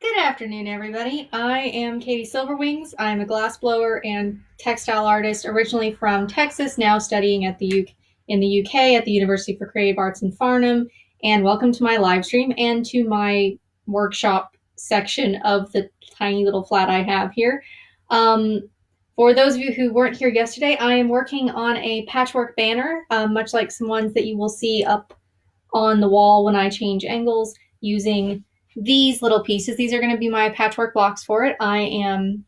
Good afternoon, everybody. I am Katie Silverwings. I'm a glassblower and textile artist, originally from Texas, now studying in the UK at the University for Creative Arts in Farnham. And welcome to my live stream and to my workshop section of the tiny little flat I have here. For those of you who weren't here yesterday, I am working on a patchwork banner, much like some ones that you will see up on the wall when I change angles using these little pieces. These are going to be my patchwork blocks for it. I am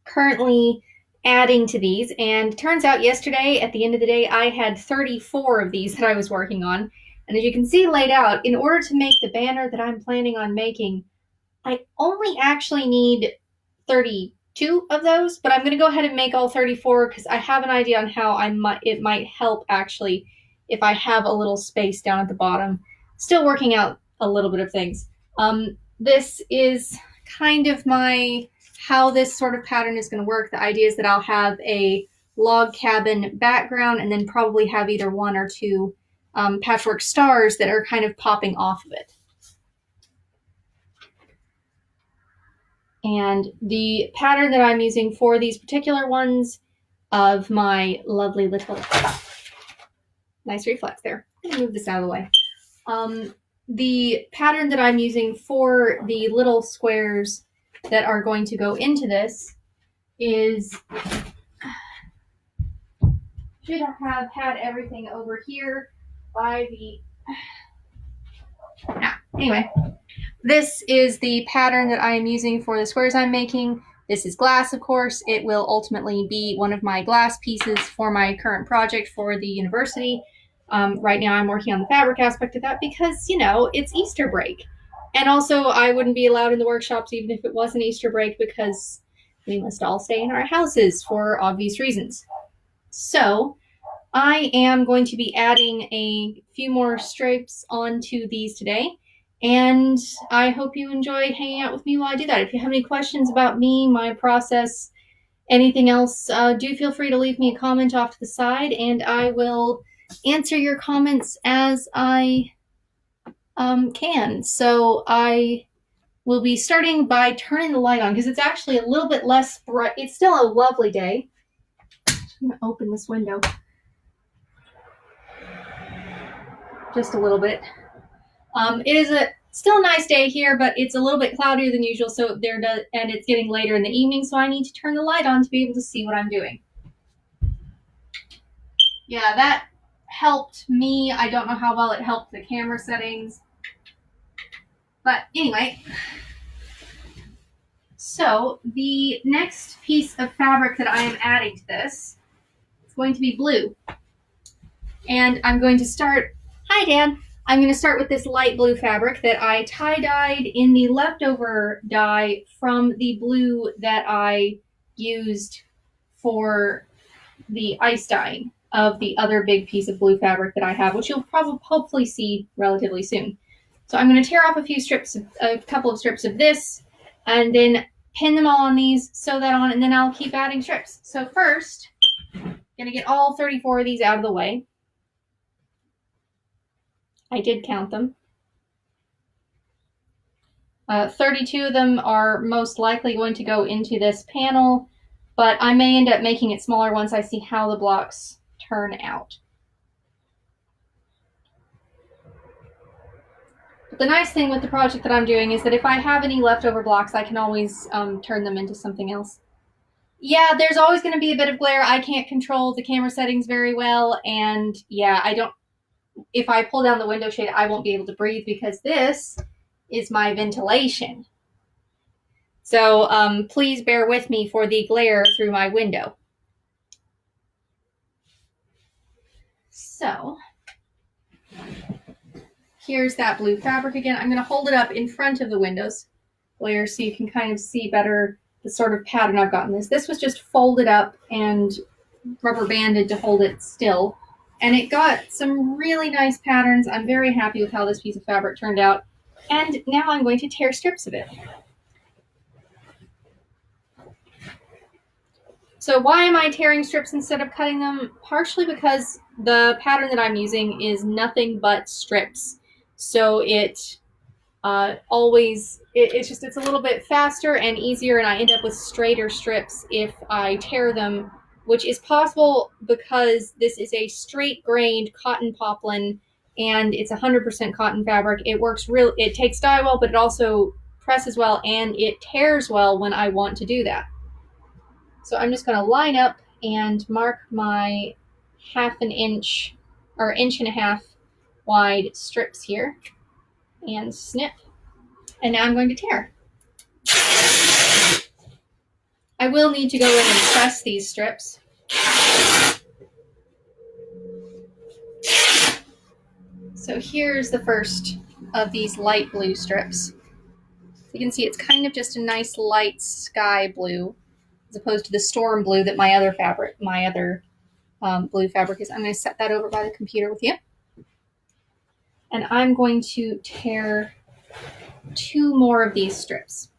currently adding to these, and it turns out yesterday at the end of the day I had 34 of these that I was working on. And as you can see laid out, in order to make the banner that I'm planning on making, I only actually need 32 of those, but I'm going to go ahead and make all 34 because I have an idea on how it might help actually if I have a little space down at the bottom. Still working out a little bit of things. This is kind of how this sort of pattern is going to work. The idea is that I'll have a log cabin background and then probably have either one or two patchwork stars that are kind of popping off of it. And the pattern that I'm using for these particular ones of my lovely little, nice reflex there. I'm gonna move this out of the way. The pattern that I'm using for the little squares that are going to go into this is, should have had everything over here by the, anyway, this is the pattern that I am using for the squares I'm making. This is glass, of course. It will ultimately be one of my glass pieces for my current project for the university. Right now I'm working on the fabric aspect of that because, it's Easter break. And also I wouldn't be allowed in the workshops even if it wasn't Easter break because we must all stay in our houses for obvious reasons. So I am going to be adding a few more stripes onto these today. And I hope you enjoy hanging out with me while I do that. If you have any questions about me, my process, anything else, do feel free to leave me a comment off to the side, and I will answer your comments as I can. So I will be starting by turning the light on because it's actually a little bit less bright. It's still a lovely day. I'm going to open this window just a little bit. It is still a nice day here, but it's a little bit cloudier than usual, and it's getting later in the evening, so I need to turn the light on to be able to see what I'm doing. Yeah, that helped me. I don't know how well it helped the camera settings. But anyway, so the next piece of fabric that I am adding to this is going to be blue. And I'm going to start, hi Dan, I'm going to start with this light blue fabric that I tie-dyed in the leftover dye from the blue that I used for the ice dyeing of the other big piece of blue fabric that I have, which you'll probably hopefully see relatively soon. So I'm going to tear off a couple of strips of this, and then pin them all on these, sew that on, and then I'll keep adding strips. So first, I'm going to get all 34 of these out of the way. I did count them. 32 of them are most likely going to go into this panel, but I may end up making it smaller once I see how the blocks turn out. But the nice thing with the project that I'm doing is that if I have any leftover blocks, I can always turn them into something else. Yeah, there's always going to be a bit of glare. I can't control the camera settings very well, and yeah, if I pull down the window shade, I won't be able to breathe because this is my ventilation. So please bear with me for the glare through my window. So here's that blue fabric again. I'm going to hold it up in front of the windows glare so you can kind of see better the sort of pattern I've gotten this. This was just folded up and rubber banded to hold it still. And it got some really nice patterns. I'm very happy with how this piece of fabric turned out. And now I'm going to tear strips of it. So why am I tearing strips instead of cutting them? Partially because the pattern that I'm using is nothing but strips. So it it's a little bit faster and easier, and I end up with straighter strips if I tear them, which is possible because this is a straight grained cotton poplin and it's 100% cotton fabric. It takes dye well, but it also presses well and it tears well when I want to do that. So I'm just going to line up and mark my 1/2 inch or 1.5 inch wide strips here and snip. And now I'm going to tear. I will need to go in and press these strips. So here's the first of these light blue strips. You can see it's kind of just a nice light sky blue, as opposed to the storm blue that my other blue fabric is. I'm going to set that over by the computer with you. And I'm going to tear 2 more of these strips.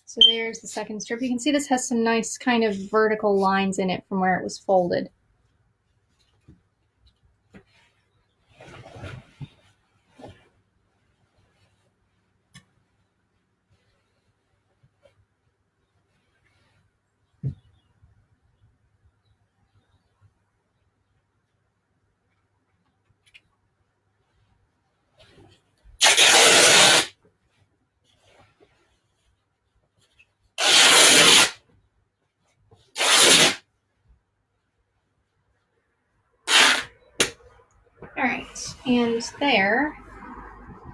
So there's the second strip. You can see this has some nice kind of vertical lines in it from where it was folded. All right, and there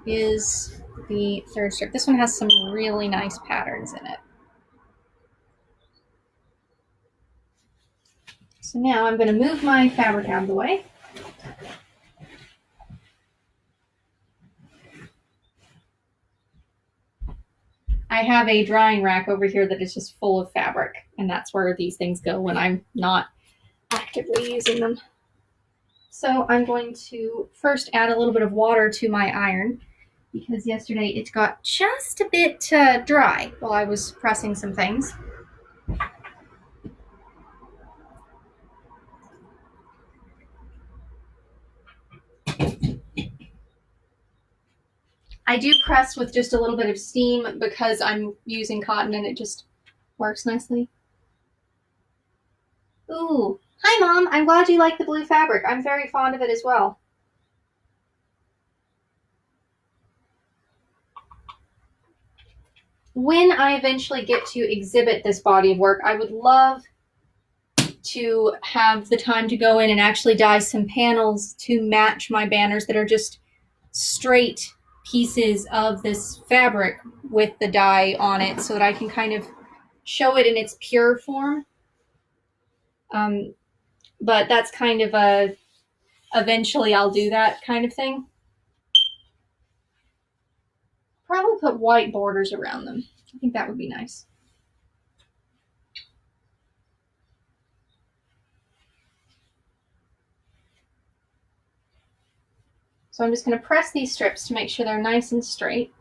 is the third strip. This one has some really nice patterns in it. So now I'm going to move my fabric out of the way. I have a drying rack over here that is just full of fabric, and that's where these things go when I'm not actively using them. So I'm going to first add a little bit of water to my iron, because yesterday it got just a bit dry while I was pressing some things. I do press with just a little bit of steam because I'm using cotton and it just works nicely. Ooh, hi Mom, I'm glad you like the blue fabric. I'm very fond of it as well. When I eventually get to exhibit this body of work, I would love to have the time to go in and actually dye some panels to match my banners that are just straight pieces of this fabric with the dye on it, so that I can kind of show it in its pure form. But that's kind of a eventually I'll do that kind of thing. Probably put white borders around them. I think that would be nice. So I'm just going to press these strips to make sure they're nice and straight.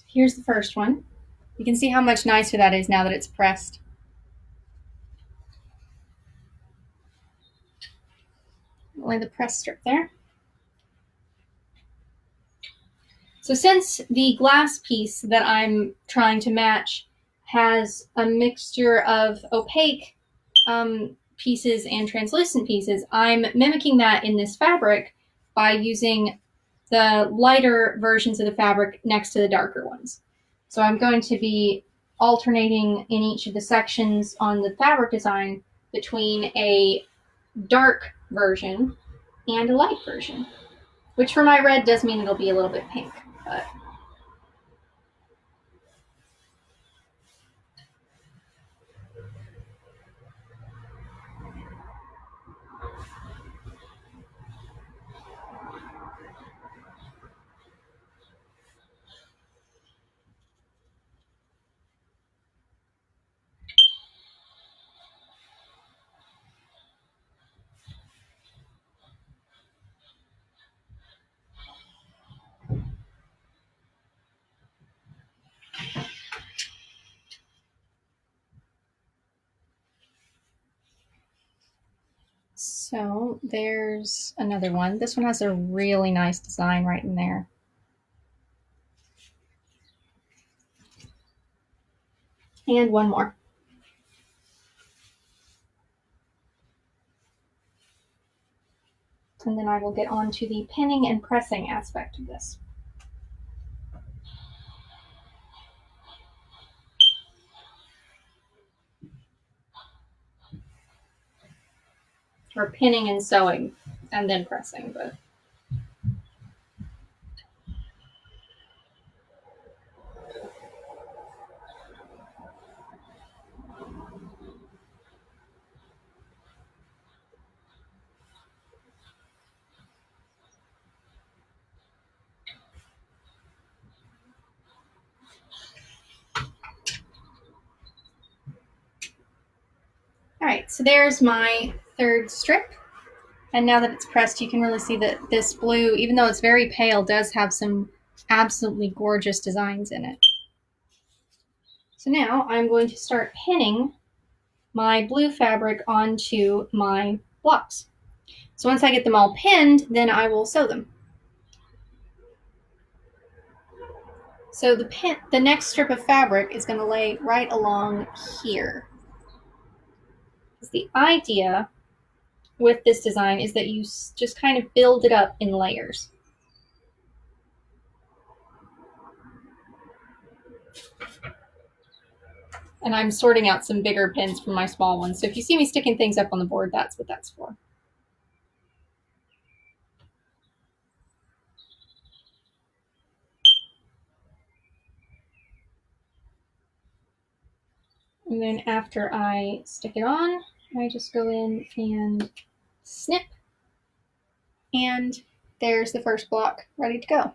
Here's the first one. You can see how much nicer that is now that it's pressed. Only the press strip there. So since the glass piece that I'm trying to match has a mixture of opaque pieces and translucent pieces, I'm mimicking that in this fabric by using the lighter versions of the fabric next to the darker ones. So I'm going to be alternating in each of the sections on the fabric design between a dark version and a light version, which for my red does mean it'll be a little bit pink, but so there's another one. This one has a really nice design right in there. And one more. And then I will get on to the pinning and pressing aspect of this. Or pinning and sewing and then pressing, but all right, so there's my third strip. And now that it's pressed, you can really see that this blue, even though it's very pale, does have some absolutely gorgeous designs in it. So now I'm going to start pinning my blue fabric onto my blocks. So once I get them all pinned, then I will sew them. So the next strip of fabric is going to lay right along here. The idea with this design is that you just kind of build it up in layers. And I'm sorting out some bigger pins from my small ones. So if you see me sticking things up on the board, that's what that's for. And then after I stick it on, I just go in and snip. And there's the first block ready to go.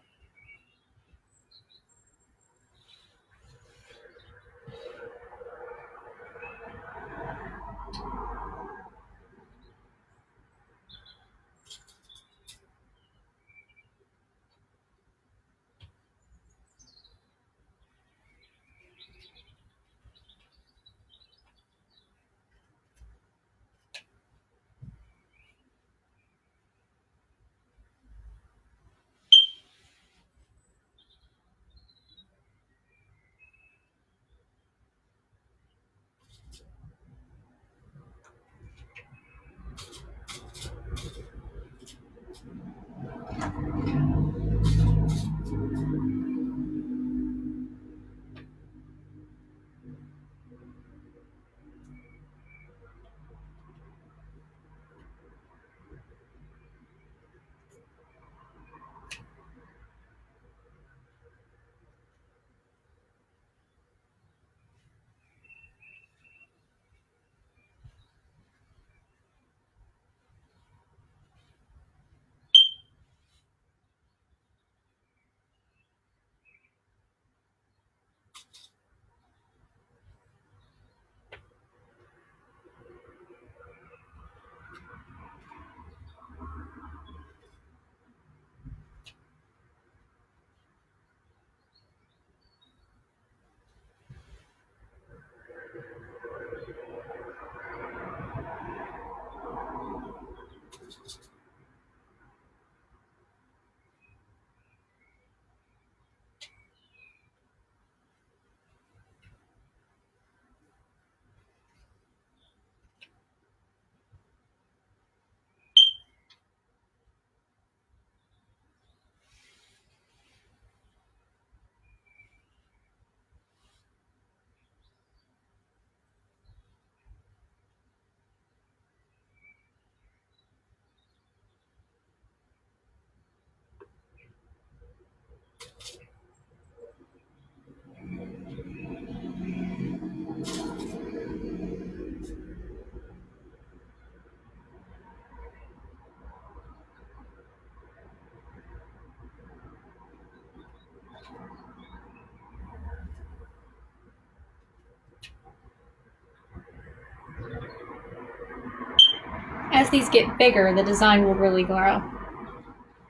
these get bigger, the design will really grow.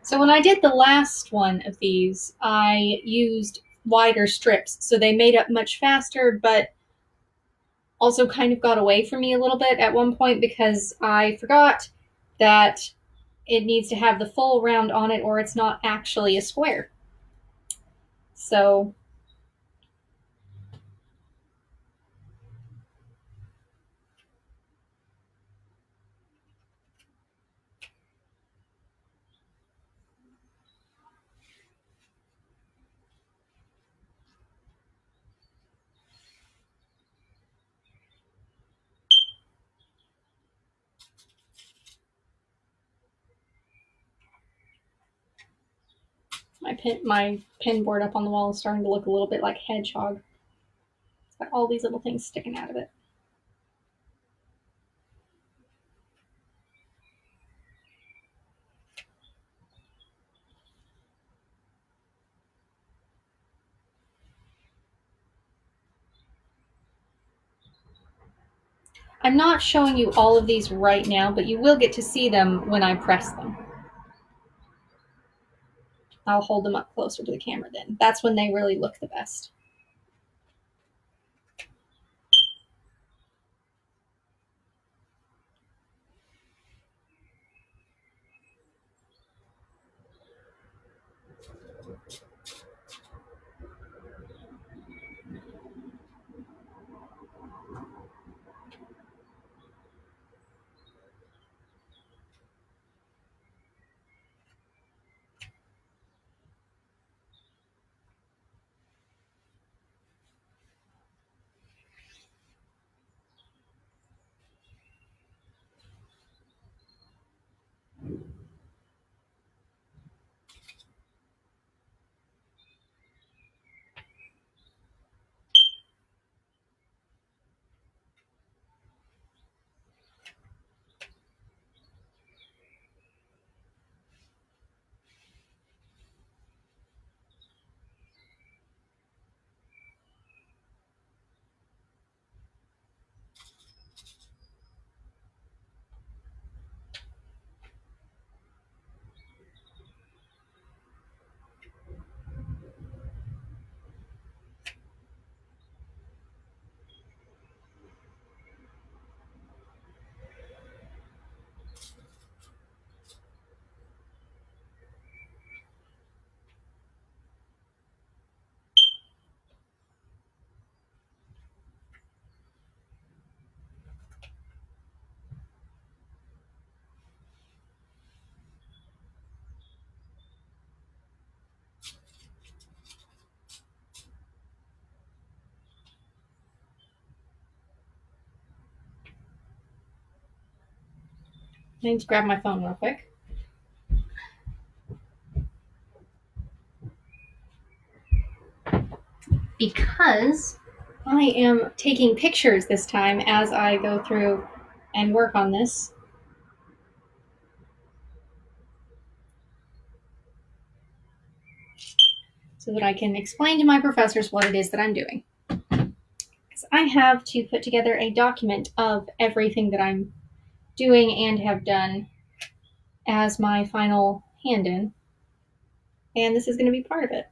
So when I did the last one of these, I used wider strips, so they made up much faster, but also kind of got away from me a little bit at one point because I forgot that it needs to have the full round on it or it's not actually a square. So my pin board up on the wall is starting to look a little bit like hedgehog. It's got all these little things sticking out of it. I'm not showing you all of these right now, but you will get to see them when I press them. I'll hold them up closer to the camera then. That's when they really look the best. I need to grab my phone real quick. Because I am taking pictures this time as I go through and work on this. So that I can explain to my professors what it is that I'm doing. Because I have to put together a document of everything that I'm doing and have done as my final hand-in. And this is going to be part of it.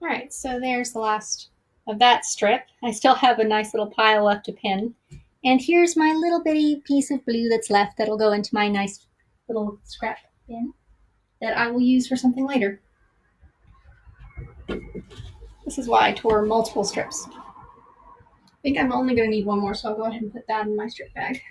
All right, so there's the last of that strip. I still have a nice little pile left to pin. And here's my little bitty piece of blue that's left that'll go into my nice little scrap bin that I will use for something later. This is why I tore multiple strips. I think I'm only going to need one more, so I'll go ahead and put that in my strip bag.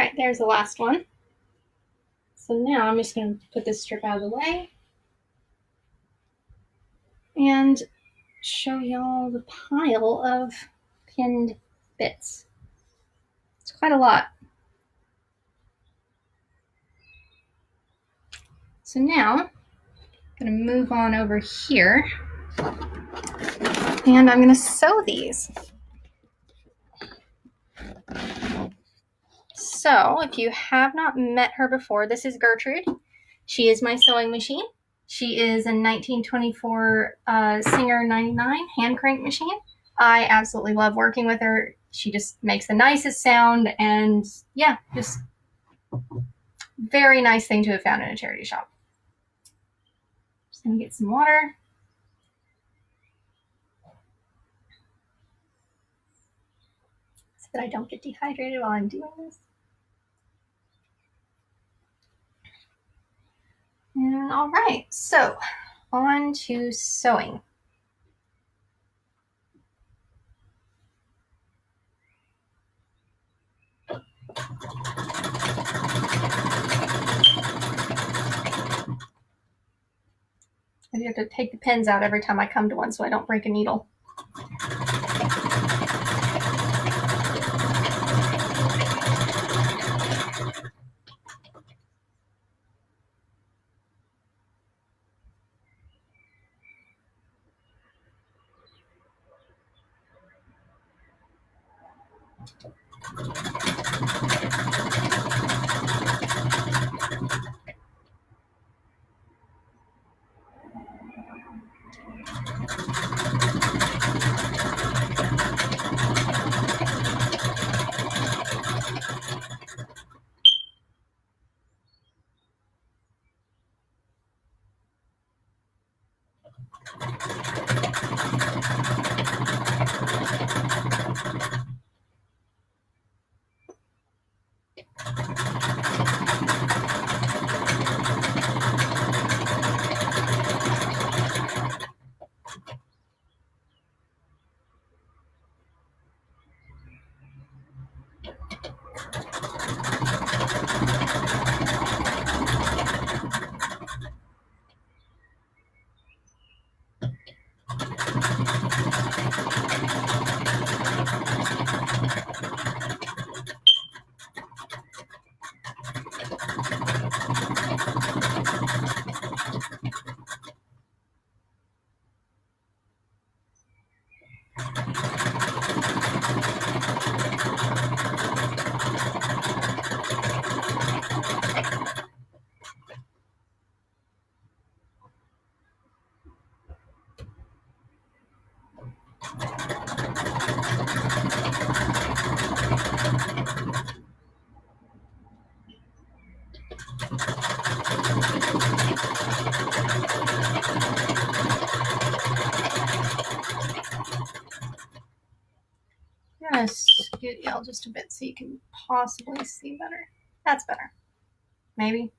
right, there's the last one. So now I'm just going to put this strip out of the way and show y'all the pile of pinned bits. It's quite a lot. So now I'm going to move on over here and I'm going to sew these. So if you have not met her before, this is Gertrude. She is my sewing machine. She is a 1924 Singer 99 hand crank machine. I absolutely love working with her. She just makes the nicest sound, and yeah, just very nice thing to have found in a charity shop. Just gonna get some water. So that I don't get dehydrated while I'm doing this. And all right, so on to sewing. I have to take the pins out every time I come to one so I don't break a needle. I'm gonna scoot y'all just a bit so you can possibly see better. That's better. Maybe.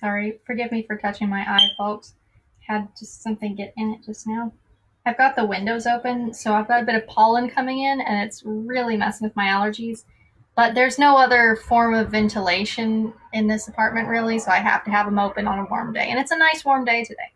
Sorry, forgive me for touching my eye, folks. Had just something get in it just now. I've got the windows open, so I've got a bit of pollen coming in, and it's really messing with my allergies. But there's no other form of ventilation in this apartment, really, so I have to have them open on a warm day. And it's a nice warm day today.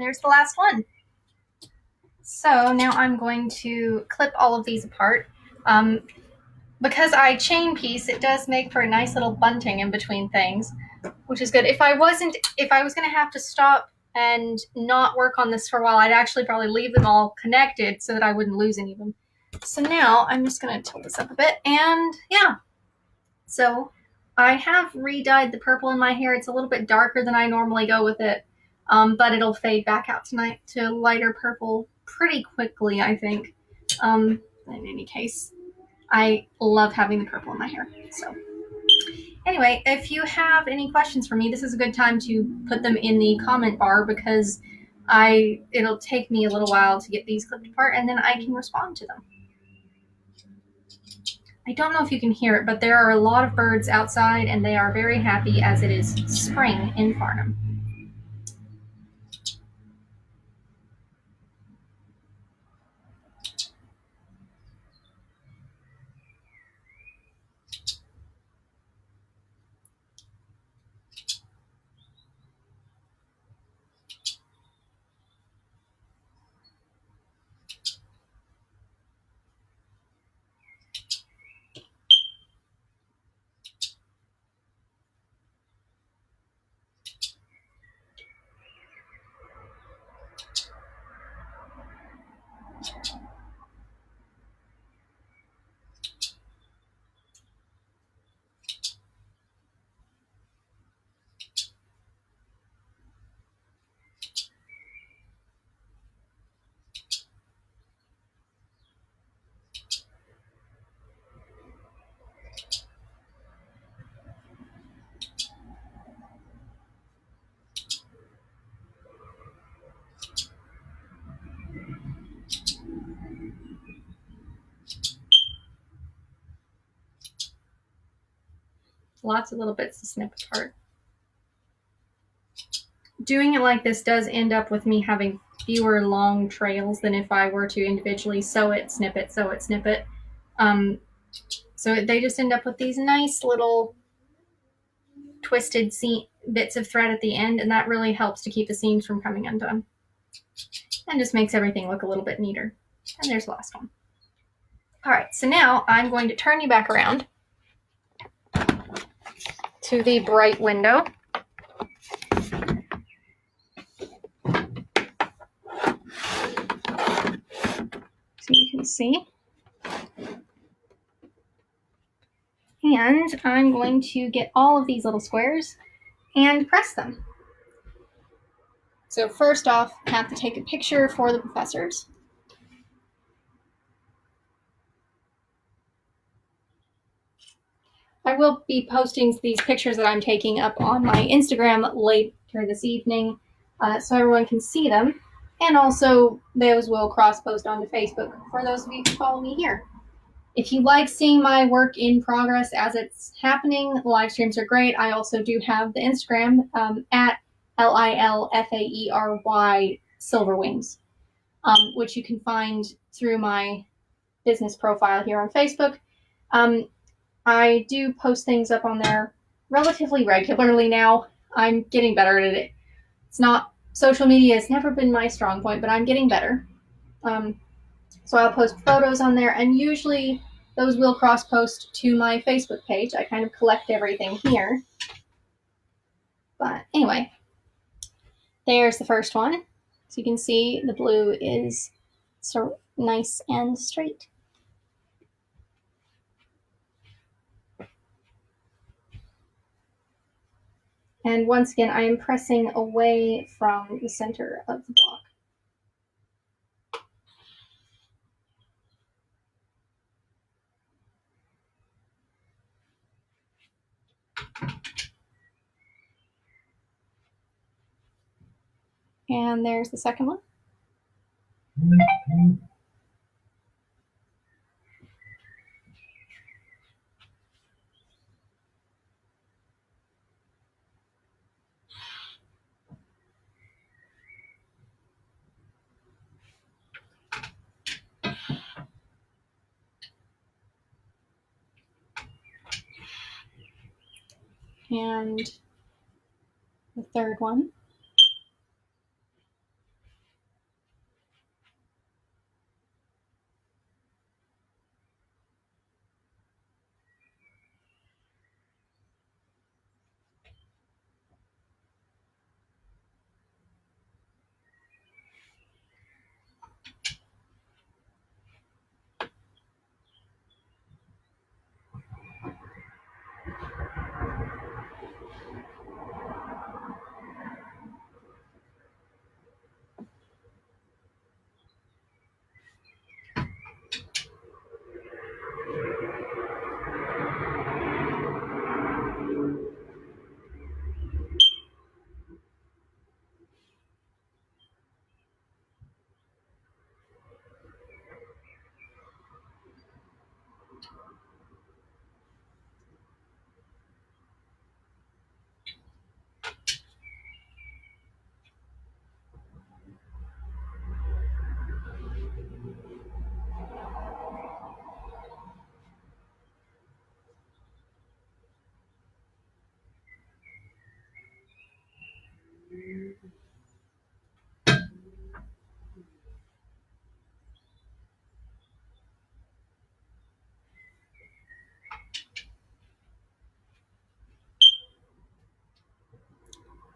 there's the last one. So now I'm going to clip all of these apart. Because I chain piece, it does make for a nice little bunting in between things, which is good. If I was going to have to stop and not work on this for a while, I'd actually probably leave them all connected so that I wouldn't lose any of them. So now I'm just going to tilt this up a bit, and yeah. So I have re-dyed the purple in my hair. It's a little bit darker than I normally go with it, but it'll fade back out tonight to lighter purple pretty quickly, I think. In any case, I love having the purple in my hair. So anyway, if you have any questions for me, this is a good time to put them in the comment bar, because it'll take me a little while to get these clipped apart, and then I can respond to them. I don't know if you can hear it, but there are a lot of birds outside, and they are very happy as it is spring in Farnham. Lots of little bits to snip apart. Doing it like this does end up with me having fewer long trails than if I were to individually sew it, snip it, sew it, snip it. So they just end up with these nice little twisted bits of thread at the end, and that really helps to keep the seams from coming undone. And just makes everything look a little bit neater. And there's the last one. All right, so now I'm going to turn you back around to the bright window. So you can see. And I'm going to get all of these little squares and press them. So first off, I have to take a picture for the professors. I will be posting these pictures that I'm taking up on my Instagram later this evening, so everyone can see them. And also, those will cross-post onto Facebook for those of you who follow me here. If you like seeing my work in progress as it's happening, live streams are great. I also do have the Instagram at LILFAERY Silverwings, which you can find through my business profile here on Facebook. I do post things up on there relatively regularly now. I'm getting better at it. Social media has never been my strong point, but I'm getting better. So I'll post photos on there, and usually those will cross-post to my Facebook page. I kind of collect everything here. But anyway, there's the first one. So you can see the blue is so nice and straight. And once again, I am pressing away from the center of the block. And there's the second one. And the third one.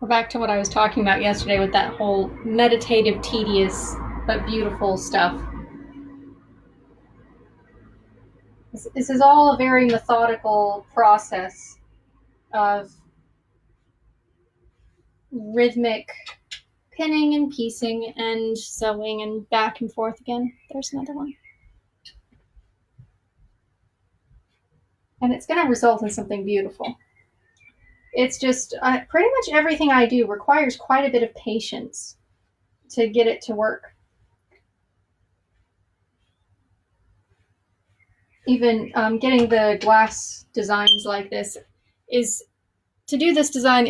We're back to what I was talking about yesterday with that whole meditative, tedious, but beautiful stuff. This is all a very methodical process of rhythmic pinning and piecing and sewing and back and forth again. There's another one. And it's going to result in something beautiful. It's just pretty much everything I do requires quite a bit of patience to get it to work. Even getting the glass designs like this is, to do this design,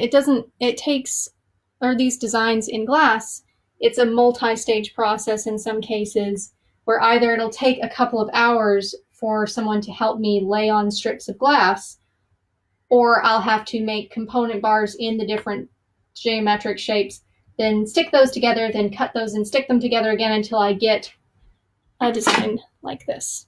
these designs in glass, it's a multi-stage process in some cases, where either it'll take a couple of hours for someone to help me lay on strips of glass, or I'll have to make component bars in the different geometric shapes, then stick those together, then cut those and stick them together again until I get a design like this.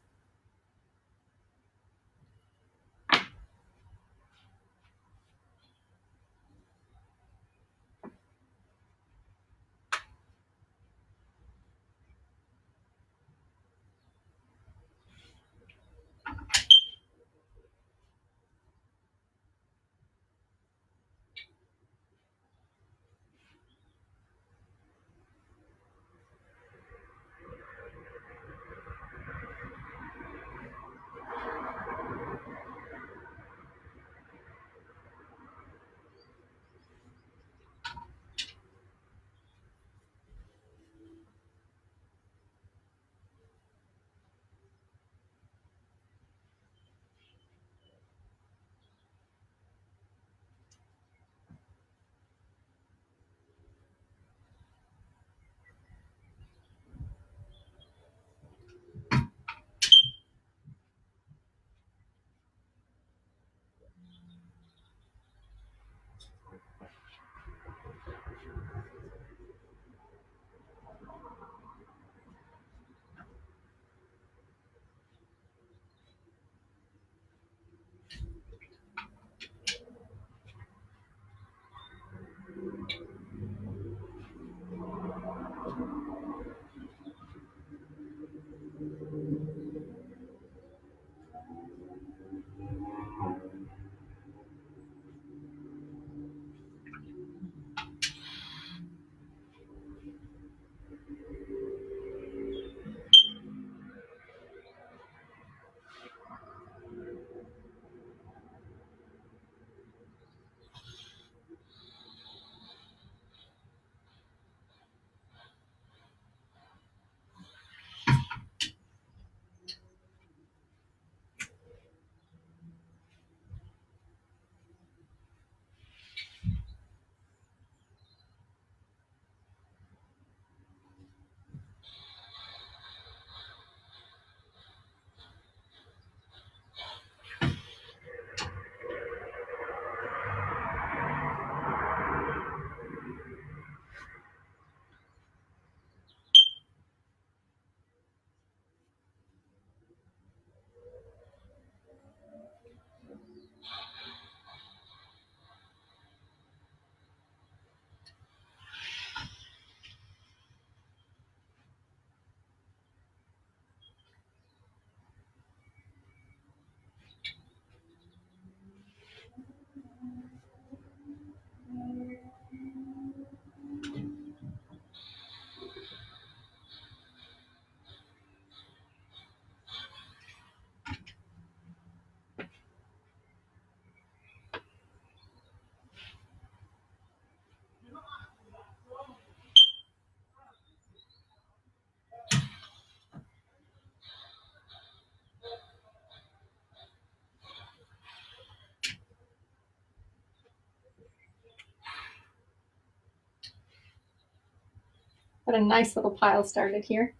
Got a nice little pile started here.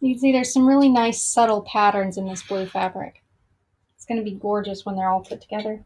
You can see there's some really nice subtle patterns in this blue fabric. It's going to be gorgeous when they're all put together.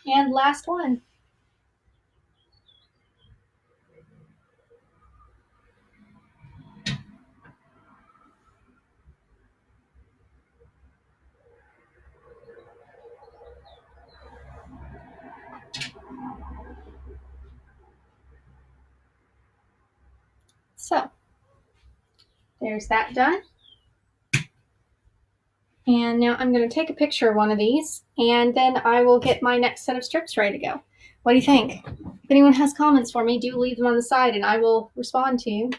And last one. So there's that done. And now I'm going to take a picture of one of these, and then I will get my next set of strips ready to go. What do you think? If anyone has comments for me, do leave them on the side and I will respond to you.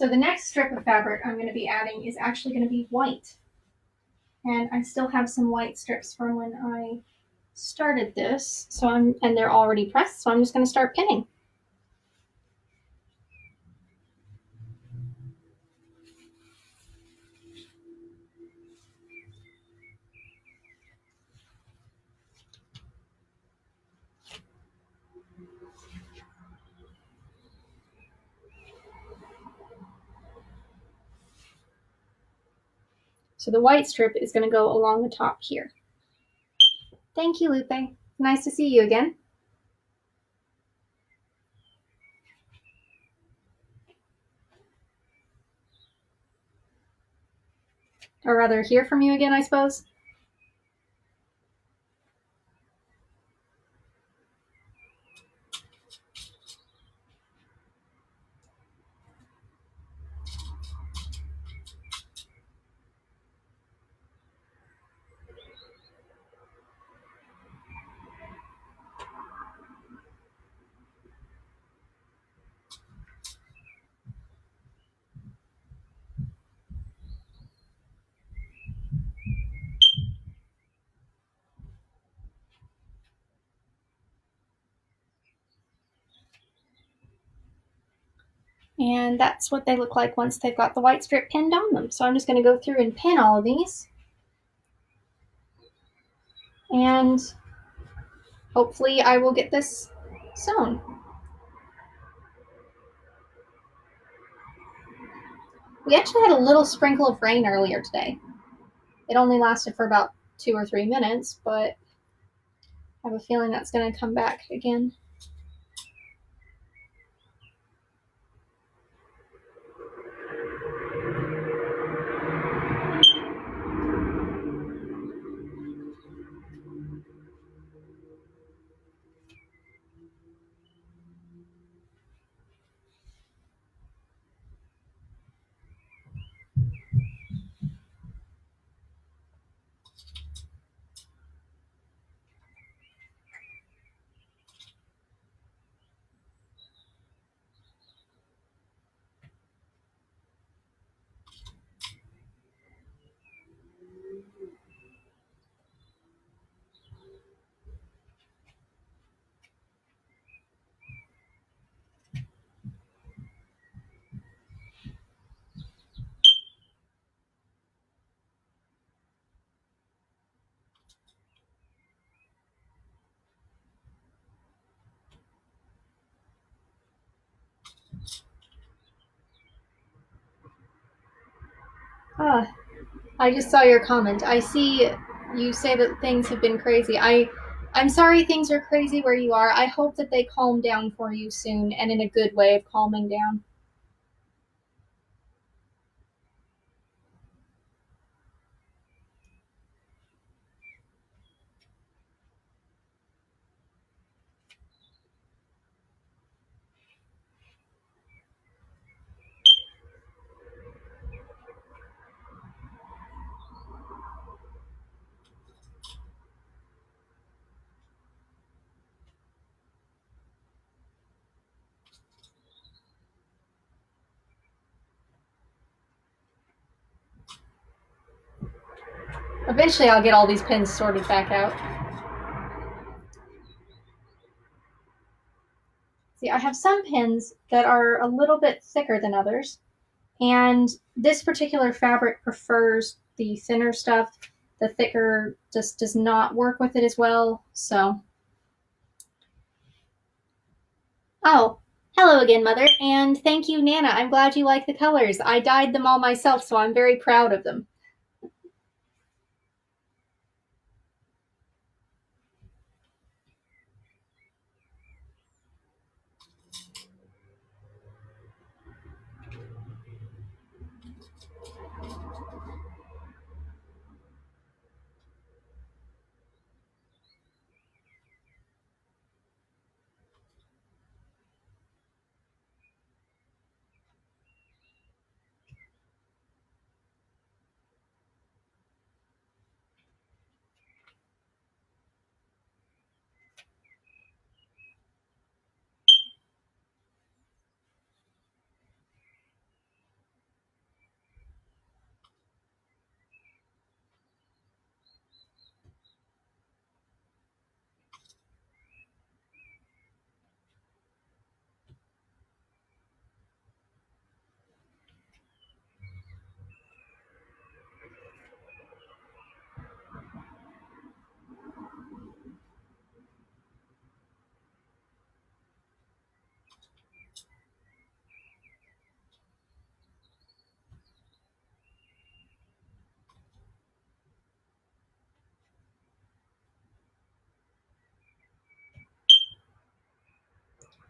So the next strip of fabric I'm going to be adding is actually going to be white. And I still have some white strips from when I started this. And they're already pressed, so I'm just going to start pinning. So the white strip is going to go along the top here. Thank you, Lupe. Nice to see you again. Or rather, hear from you again, I suppose. And that's what they look like once they've got the white strip pinned on them. So I'm just going to go through and pin all of these. And hopefully I will get this sewn. We actually had a little sprinkle of rain earlier today. It only lasted for about 2 or 3 minutes, but I have a feeling that's going to come back again. I just saw your comment. I see you say that things have been crazy. I'm sorry things are crazy where you are. I hope that they calm down for you soon, and in a good way of calming down. Eventually I'll get all these pins sorted back out. See, I have some pins that are a little bit thicker than others, and this particular fabric prefers the thinner stuff. The thicker just does not work with it as well, so. Oh, hello again, Mother, and thank you, Nana. I'm glad you like the colors. I dyed them all myself, so I'm very proud of them.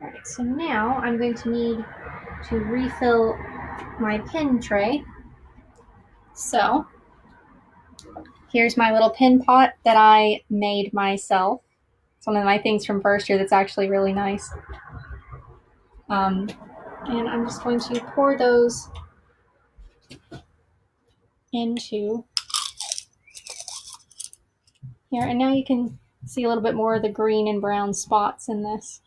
All right, so now I'm going to need to refill my pin tray. So here's my little pin pot that I made myself. It's one of my things from first year that's actually really nice. And I'm just going to pour those into here. And now you can see a little bit more of the green and brown spots in this.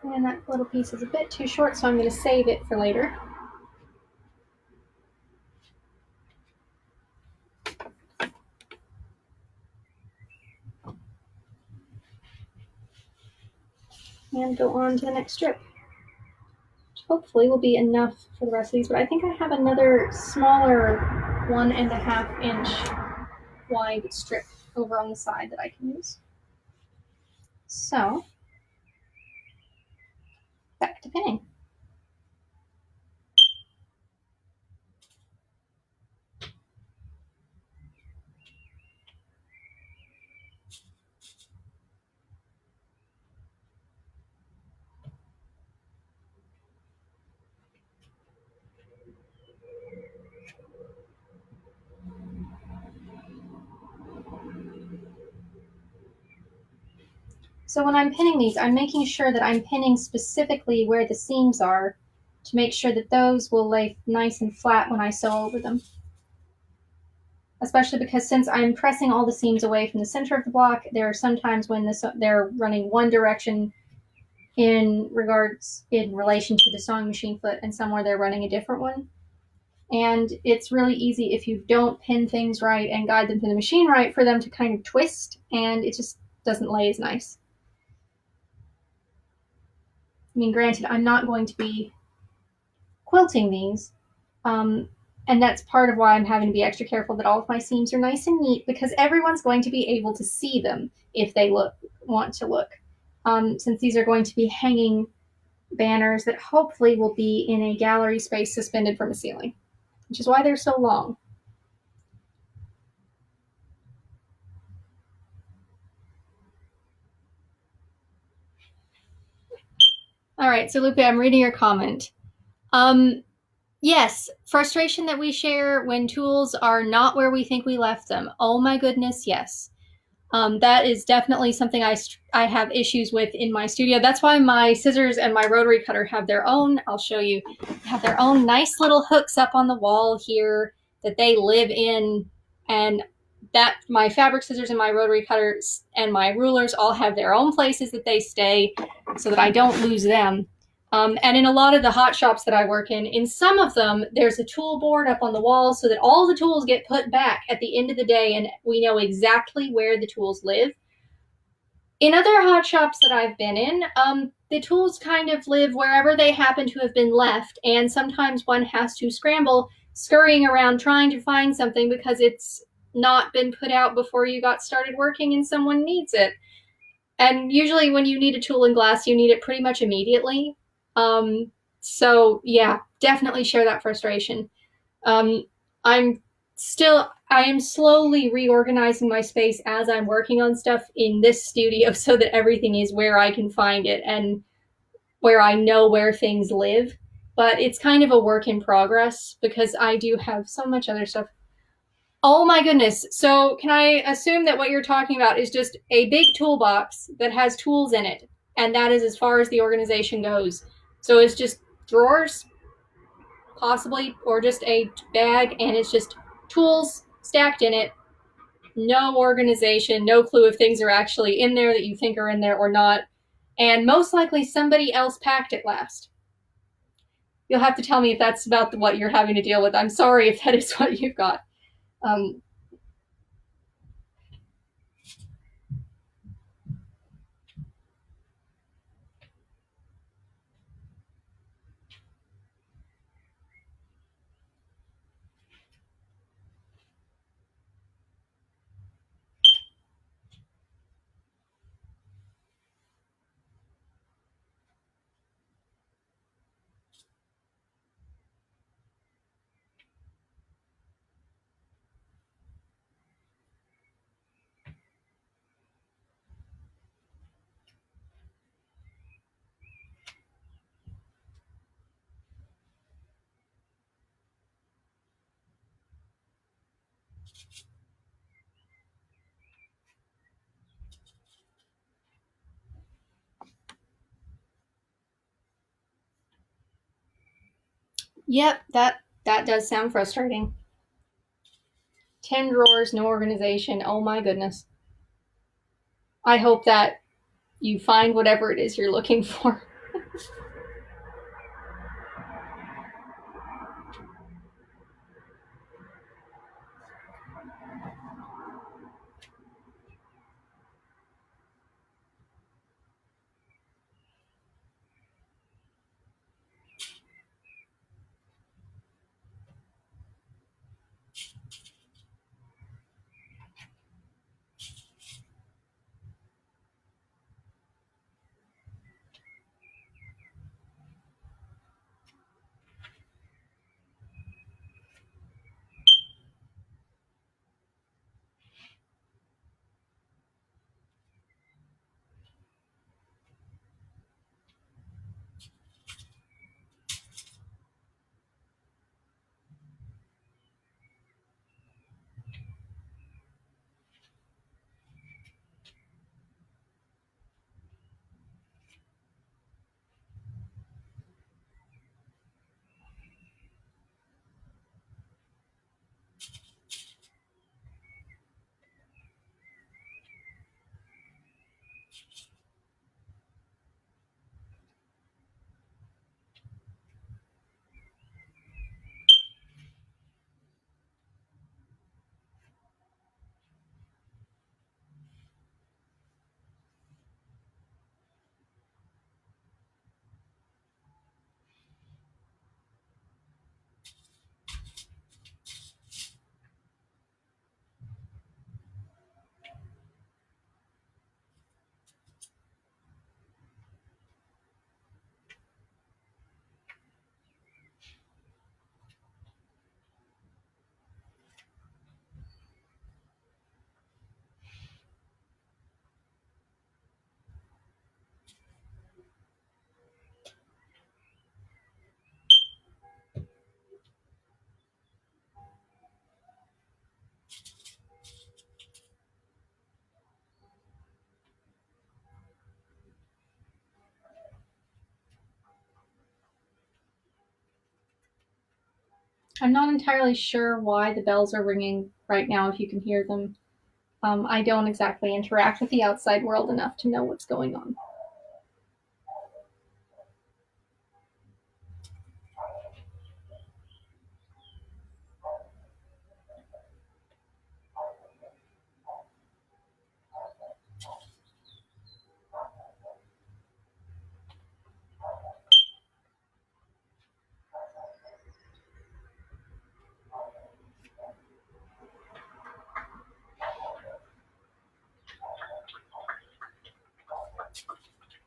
And that little piece is a bit too short, so I'm going to save it for later. And go on to the next strip, which hopefully will be enough for the rest of these, but I think I have another smaller 1.5 inch wide strip over on the side that I can use. So, back to pinning. So when I'm pinning these, I'm making sure that I'm pinning specifically where the seams are to make sure that those will lay nice and flat when I sew over them. Especially because since I'm pressing all the seams away from the center of the block, there are some times when they're running one direction in relation to the sewing machine foot, and somewhere they're running a different one. And it's really easy if you don't pin things right and guide them to the machine right for them to kind of twist, and it just doesn't lay as nice. I mean, granted, I'm not going to be quilting these, and that's part of why I'm having to be extra careful that all of my seams are nice and neat, because everyone's going to be able to see them if they want to look. Since these are going to be hanging banners that hopefully will be in a gallery space suspended from a ceiling, which is why they're so long. All right, so Lupe, I'm reading your comment. Yes, frustration that we share when tools are not where we think we left them. Oh my goodness, yes. That is definitely something I have issues with in my studio. That's why my scissors and my rotary cutter have their own, I'll show you, have their own nice little hooks up on the wall here that they live in, and that my fabric scissors and my rotary cutters and my rulers all have their own places that they stay so that I don't lose them. And in a lot of the hot shops that I work in some of them, there's a tool board up on the wall so that all the tools get put back at the end of the day and we know exactly where the tools live. In other hot shops that I've been in, the tools kind of live wherever they happen to have been left, and sometimes one has to scramble, scurrying around trying to find something because it's not been put out before you got started working and someone needs it. And usually when you need a tool in glass, you need it pretty much immediately. So yeah, definitely share that frustration. I am slowly reorganizing my space as I'm working on stuff in this studio so that everything is where I can find it and where I know where things live. But it's kind of a work in progress because I do have so much other stuff. Oh my goodness. So can I assume that what you're talking about is just a big toolbox that has tools in it, and that is as far as the organization goes? So it's just drawers, possibly, or just a bag, and it's just tools stacked in it. No organization, no clue if things are actually in there that you think are in there or not. And most likely somebody else packed it last. You'll have to tell me if that's about what you're having to deal with. I'm sorry if that is what you've got. Yep, that does sound frustrating. 10 drawers, no organization. Oh my goodness. I hope that you find whatever it is you're looking for. I'm not entirely sure why the bells are ringing right now, if you can hear them. I don't exactly interact with the outside world enough to know what's going on.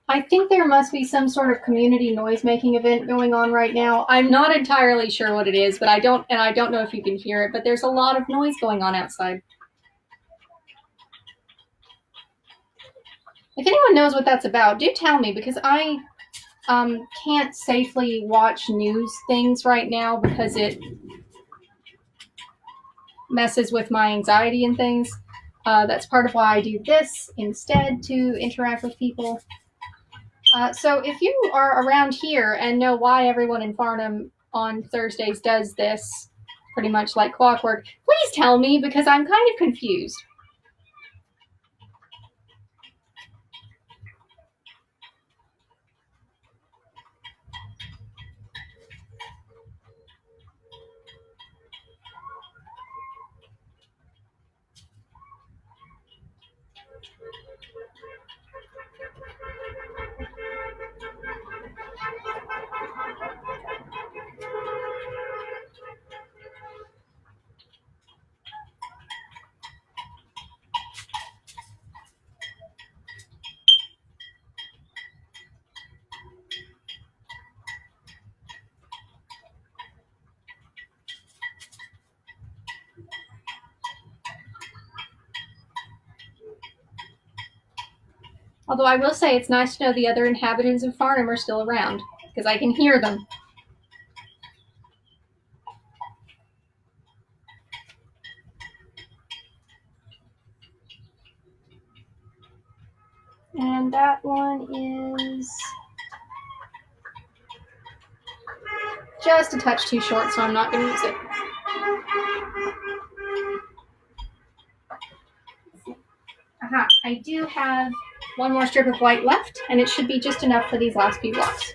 I think there must be some sort of community noise-making event going on right now. I'm not entirely sure what it is, but I don't know if you can hear it, but there's a lot of noise going on outside. If anyone knows what that's about, do tell me, because I can't safely watch news things right now because it messes with my anxiety and things. That's part of why I do this instead, to interact with people. So if you are around here and know why everyone in Farnham on Thursdays does this pretty much like clockwork, please tell me, because I'm kind of confused. Although I will say it's nice to know the other inhabitants of Farnham are still around, because I can hear them. And that one is just a touch too short, so I'm not going to use it. Aha, I do have one more strip of white left, and it should be just enough for these last few blocks.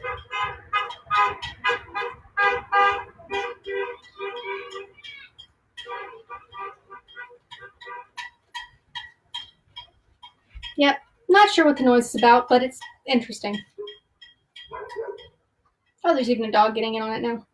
Yep, not sure what the noise is about, but it's interesting. Oh, there's even a dog getting in on it now.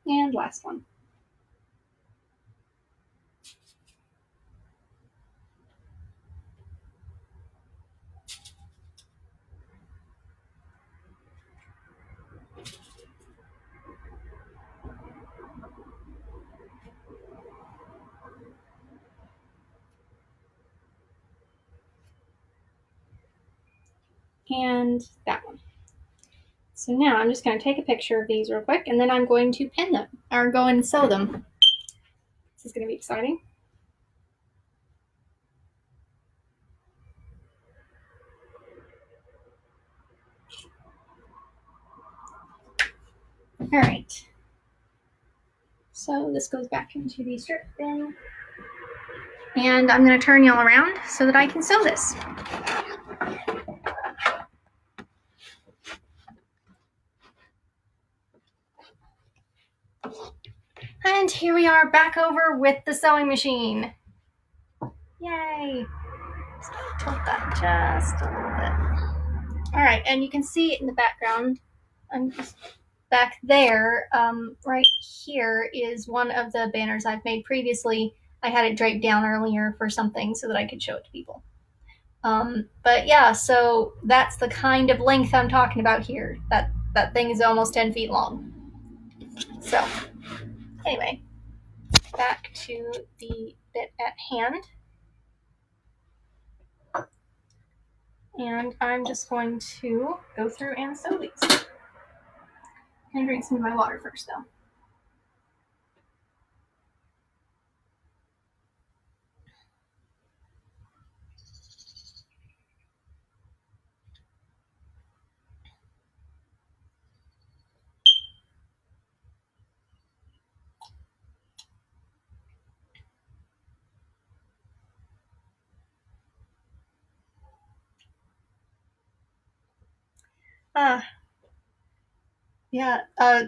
And last one. And that one. So now I'm just going to take a picture of these real quick, and then I'm going to pin them, or go and sew them. This is going to be exciting. All right. So this goes back into the strip bin. And I'm going to turn y'all around so that I can sew this. And here we are back over with the sewing machine. Yay! Tilt that just a little bit. All right, and you can see in the background, I'm just back there, right here is one of the banners I've made previously. I had it draped down earlier for something so that I could show it to people. But yeah, so that's the kind of length I'm talking about here. That thing is almost 10 feet long. So anyway, back to the bit at hand. And I'm just going to go through and sew these. I'm gonna drink some of my water first though.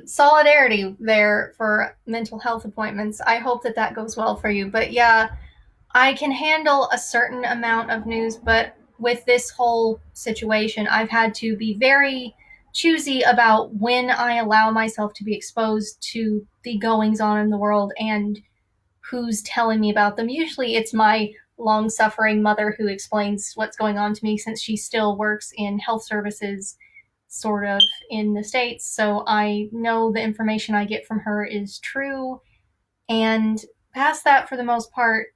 Solidarity there for mental health appointments. I hope that that goes well for you. But yeah, I can handle a certain amount of news, but with this whole situation, I've had to be very choosy about when I allow myself to be exposed to the goings on in the world and who's telling me about them. Usually it's my long-suffering mother who explains what's going on to me, since she still works in health services sort of in the States. So I know the information I get from her is true. And past that, for the most part,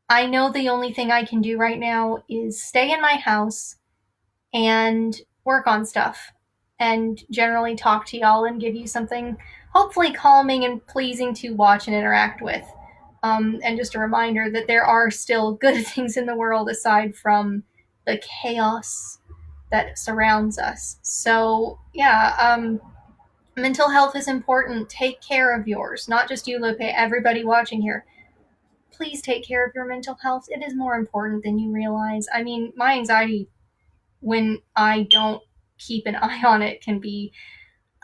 I know the only thing I can do right now is stay in my house and work on stuff and generally talk to y'all and give you something hopefully calming and pleasing to watch and interact with. And just a reminder that there are still good things in the world aside from the chaos that surrounds us. So yeah, mental health is important. Take care of yours, not just you, Lupe, everybody watching here. Please take care of your mental health. It is more important than you realize. I mean, my anxiety, when I don't keep an eye on it, can be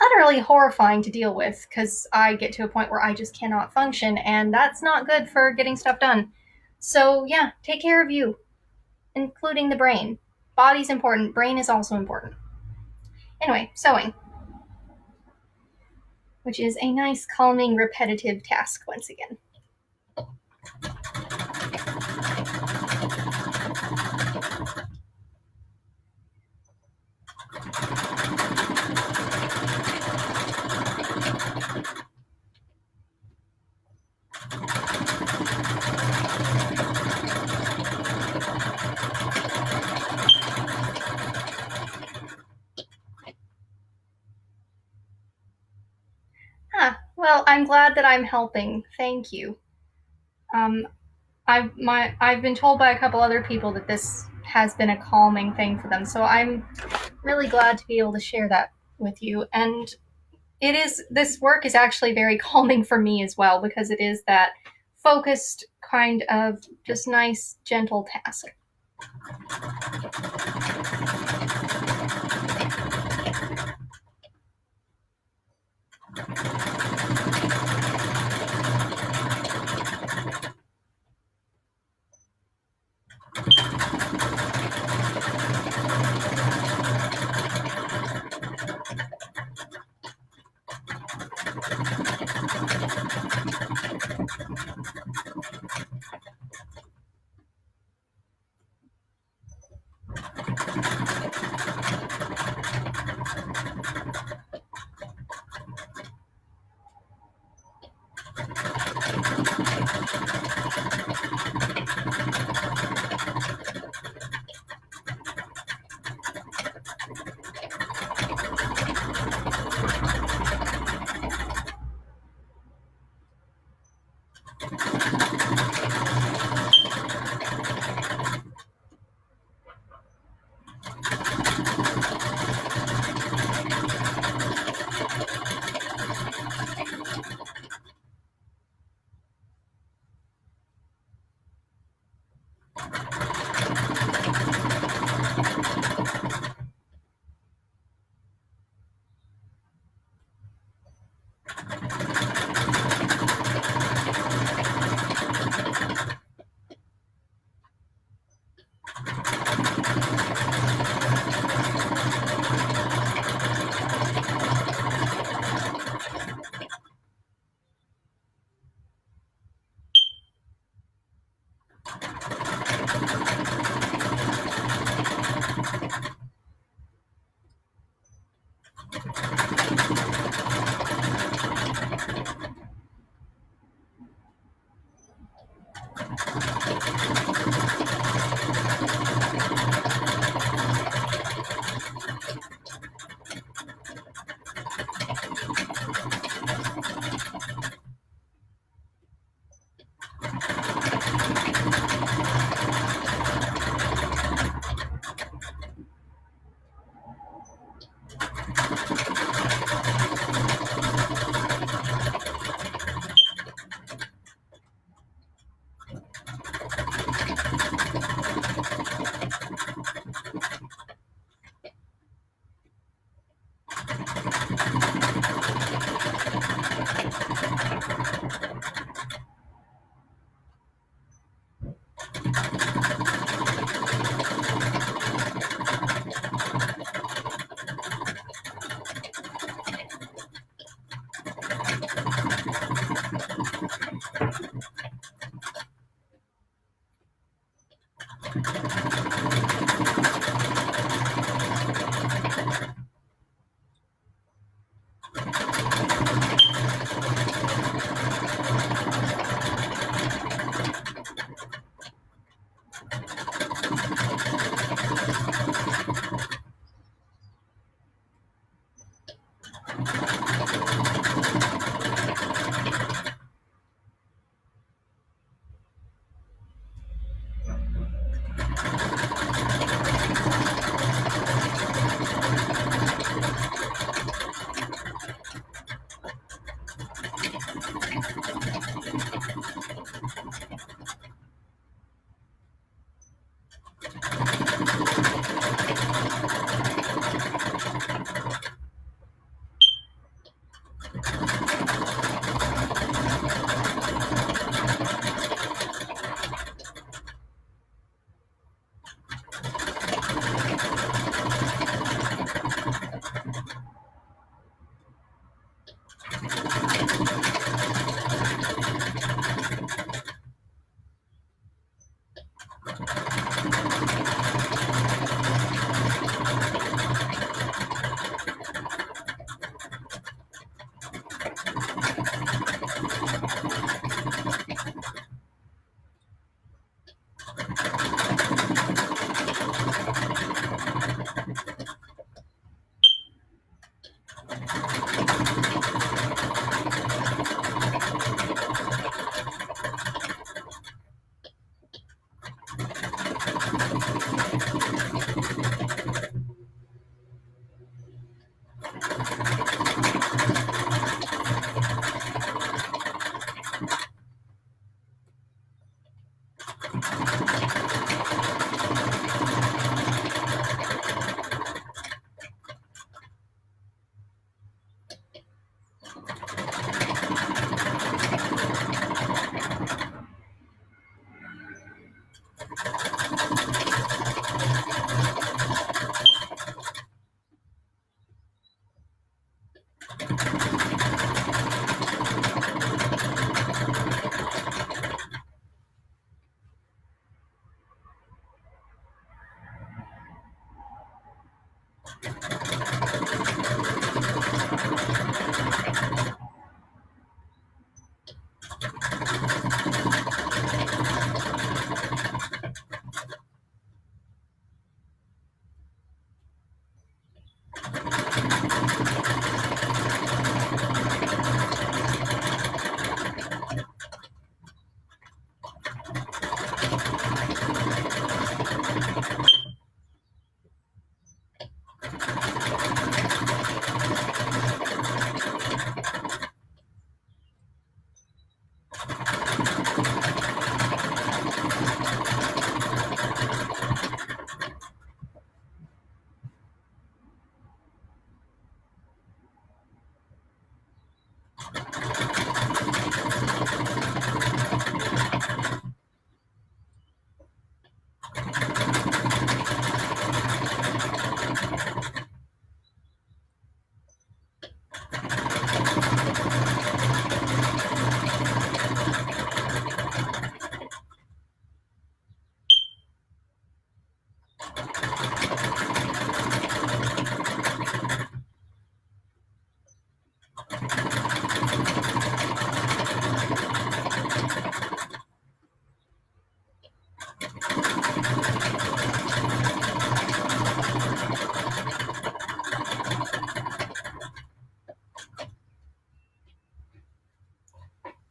utterly horrifying to deal with, because I get to a point where I just cannot function, and that's not good for getting stuff done. So yeah, take care of you, including the brain. Body's important, brain is also important. Anyway, sewing, which is a nice, calming, repetitive task once again. Well, I'm glad that I'm helping. Thank you. I've been told by a couple other people that this has been a calming thing for them, so I'm really glad to be able to share that with you. And this work is actually very calming for me as well, because it is that focused kind of just nice, gentle task.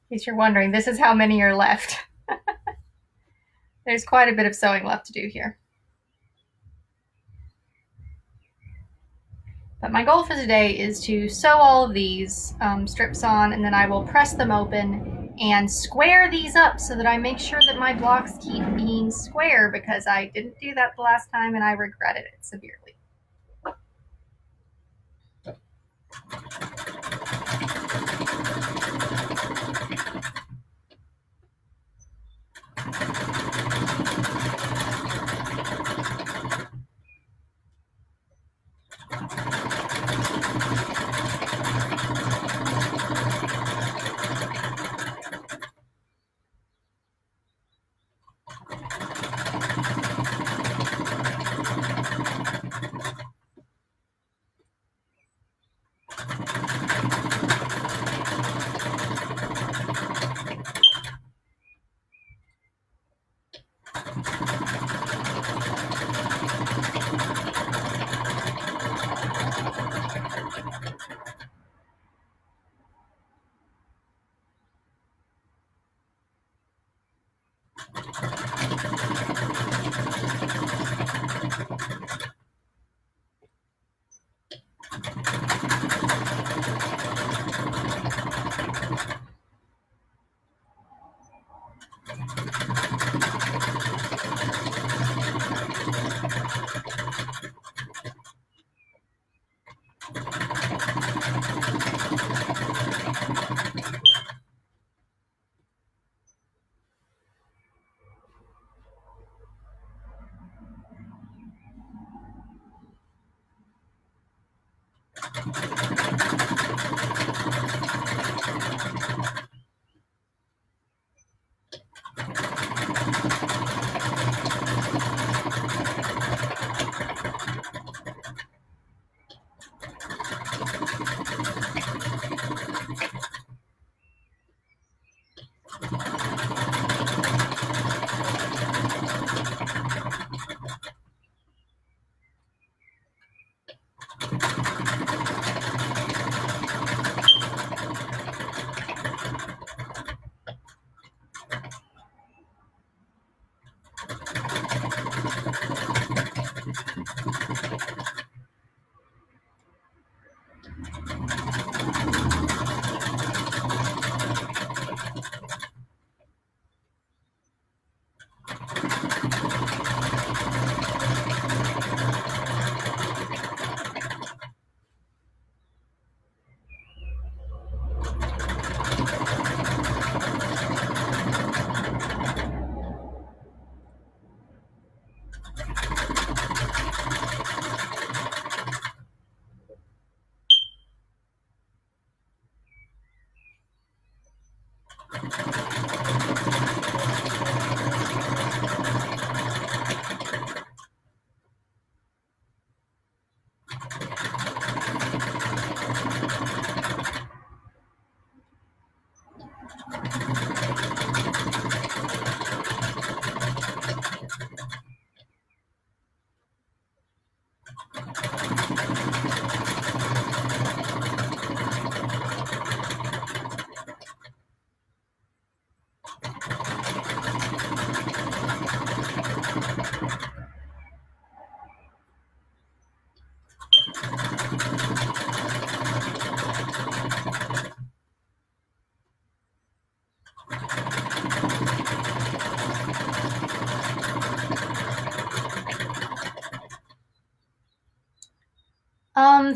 case you're wondering, this is how many are left. There's quite a bit of sewing left to do here. But my goal for today is to sew all of these strips on, and then I will press them open and square these up so that I make sure that my blocks keep being square, because I didn't do that the last time and I regretted it severely.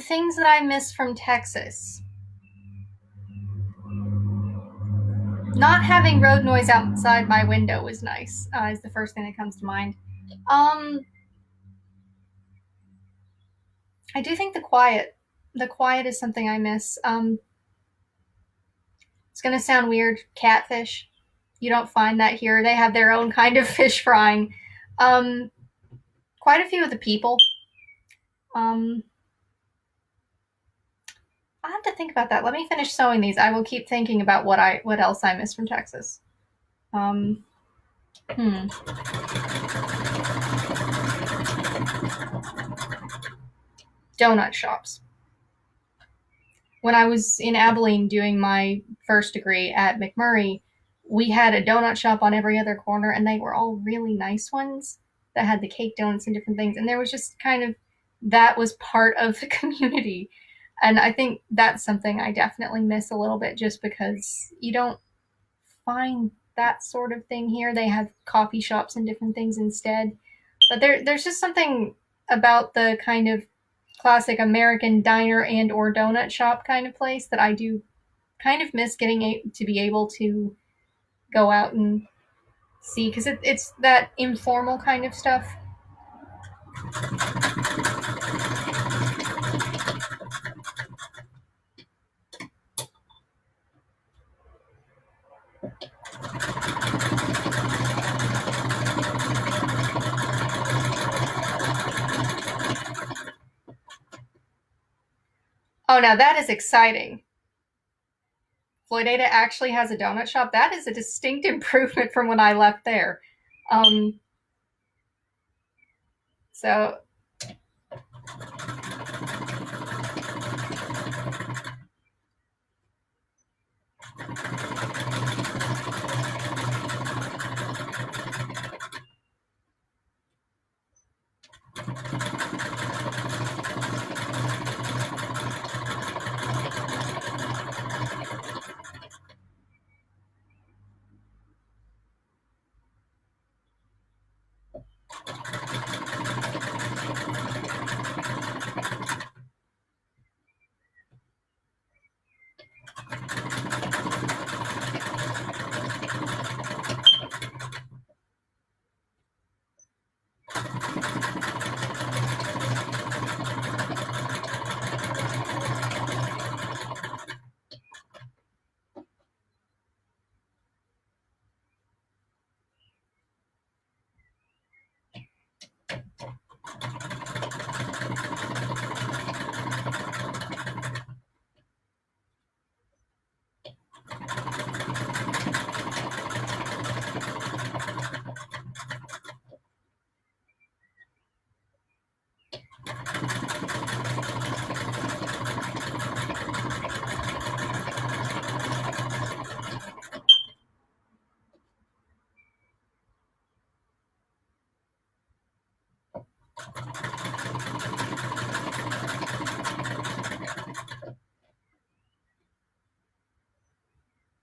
Things that I miss from Texas. Not having road noise outside my window was nice, is the first thing that comes to mind. I do think the quiet is something I miss. It's going to sound weird, catfish. You don't find that here. They have their own kind of fish frying. Quite a few of the people. I'll have to think about that. Let me finish sewing these. I will keep thinking about what else I miss from Texas. Donut shops. when I was in Abilene doing my first degree at McMurray, we had a donut shop on every other corner, and they were all really nice ones that had the cake donuts and different things. And there was just kind of that was part of the community. And I think that's something I definitely miss a little bit just because you don't find that sort of thing here. They have coffee shops and different things instead. But there's just something about the kind of classic American diner and or donut shop kind of place that I do kind of miss getting to be able to go out and see because it's that informal kind of stuff. Oh, now that is exciting. Floydada actually has a donut shop. That is a distinct improvement from when I left there. So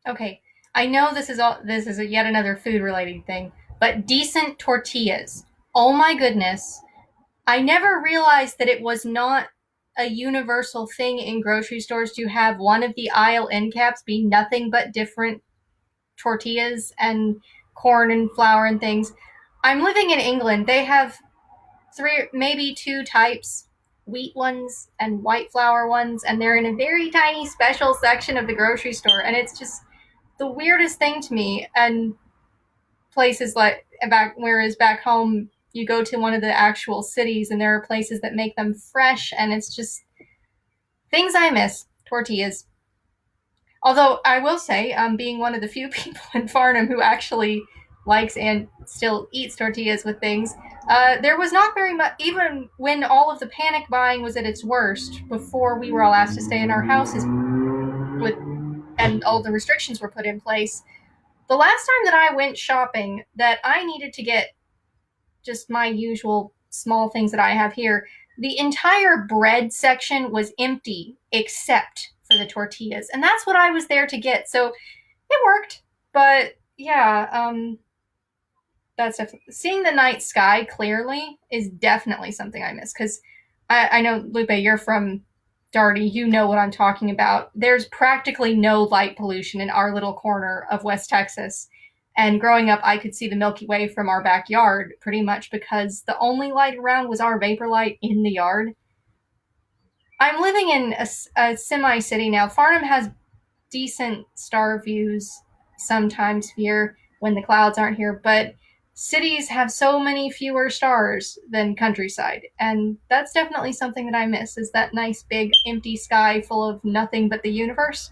okay, I know this is yet another food related thing, but decent tortillas. Oh my goodness. I never realized that it was not a universal thing in grocery stores to have one of the aisle end caps be nothing but different tortillas and corn and flour and things. I'm living in England. They have three, maybe two types, wheat ones and white flour ones, and they're in a very tiny special section of the grocery store. And it's just the weirdest thing to me. And places like whereas back home, you go to one of the actual cities and there are places that make them fresh, and it's just things I miss. Tortillas. Although I will say, being one of the few people in Farnham who actually likes and still eats tortillas with things, there was not very much, even when all of the panic buying was at its worst, before we were all asked to stay in our houses with, and all the restrictions were put in place. The last time that I went shopping that I needed to get just my usual small things that I have here, the entire bread section was empty except for the tortillas. And that's what I was there to get. So it worked. But yeah, that's definitely, seeing the night sky clearly is definitely something I miss. Because I know, Lupe, you're from Darty, you know what I'm talking about. There's practically no light pollution in our little corner of West Texas. And growing up, I could see the Milky Way from our backyard pretty much because the only light around was our vapor light in the yard. I'm living in a semi-city now. Farnham has decent star views sometimes here when the clouds aren't here, but cities have so many fewer stars than countryside, and that's definitely something that I miss, is that nice big empty sky full of nothing but the universe.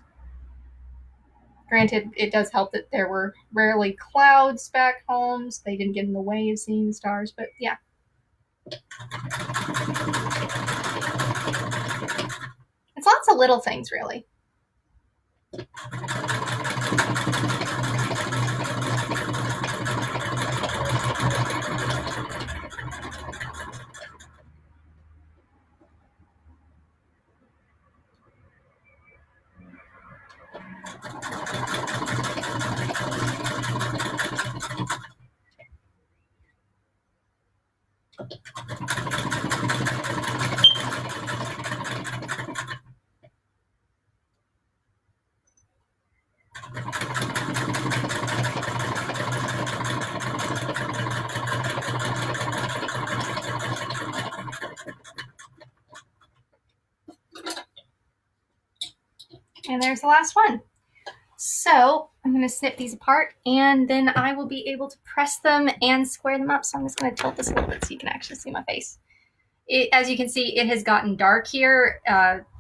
Granted, it does help that there were rarely clouds back home, so they didn't get in the way of seeing the stars, but yeah. It's lots of little things, really. And there's the last one. So I'm going to snip these apart, and then I will be able to press them and square them up. So I'm just going to tilt this a little bit so you can actually see my face. As you can see, it has gotten dark here.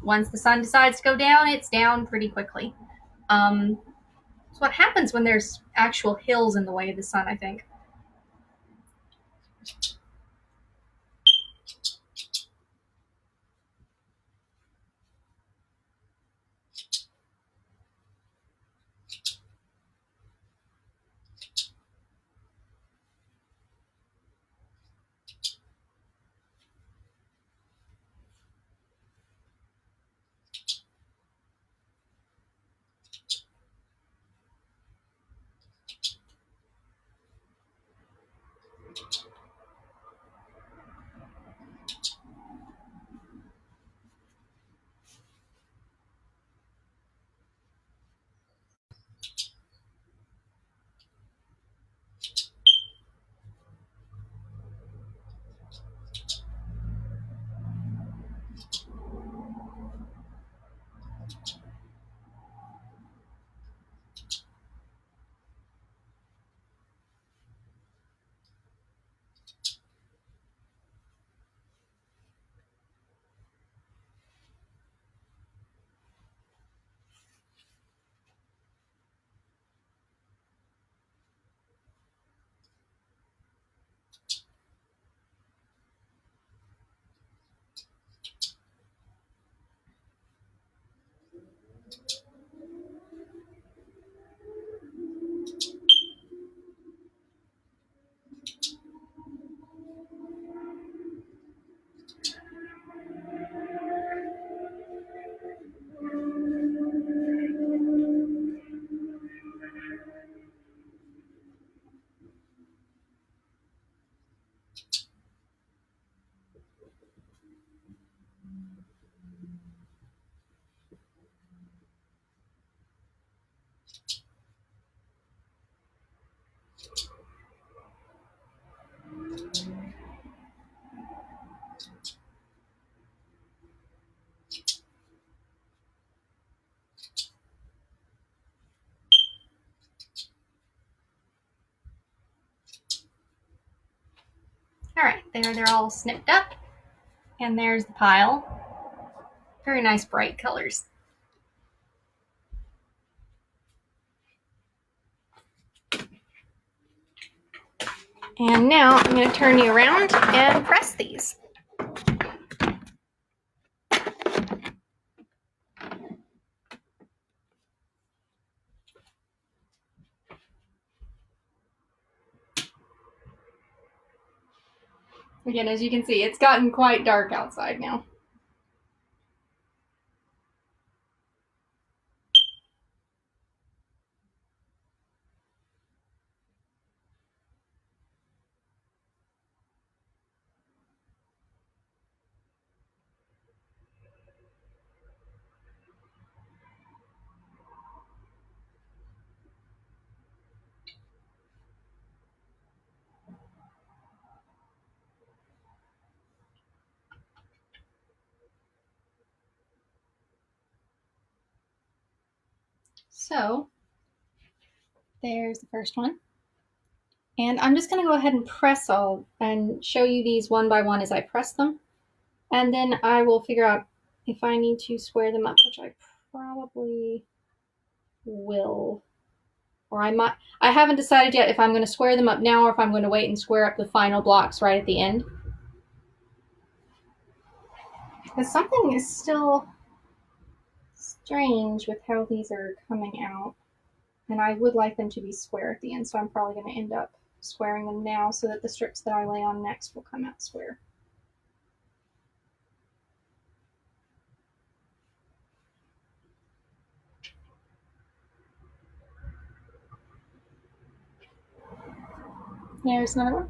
Once the sun decides to go down, it's down pretty quickly. It's what happens when there's actual hills in the way of the sun, I think. All right, they're all snipped up, and there's the pile. Very nice bright colors. And now I'm going to turn you around and press these. Again, as you can see, it's gotten quite dark outside now. So there's the first one. And I'm just going to go ahead and press all and show you these one by one as I press them. And then I will figure out if I need to square them up, which I probably will. Or I might. I haven't decided yet if I'm going to square them up now or if I'm going to wait and square up the final blocks right at the end. Because something is still strange with how these are coming out. And I would like them to be square at the end, so I'm probably going to end up squaring them now so that the strips that I lay on next will come out square. There's another one.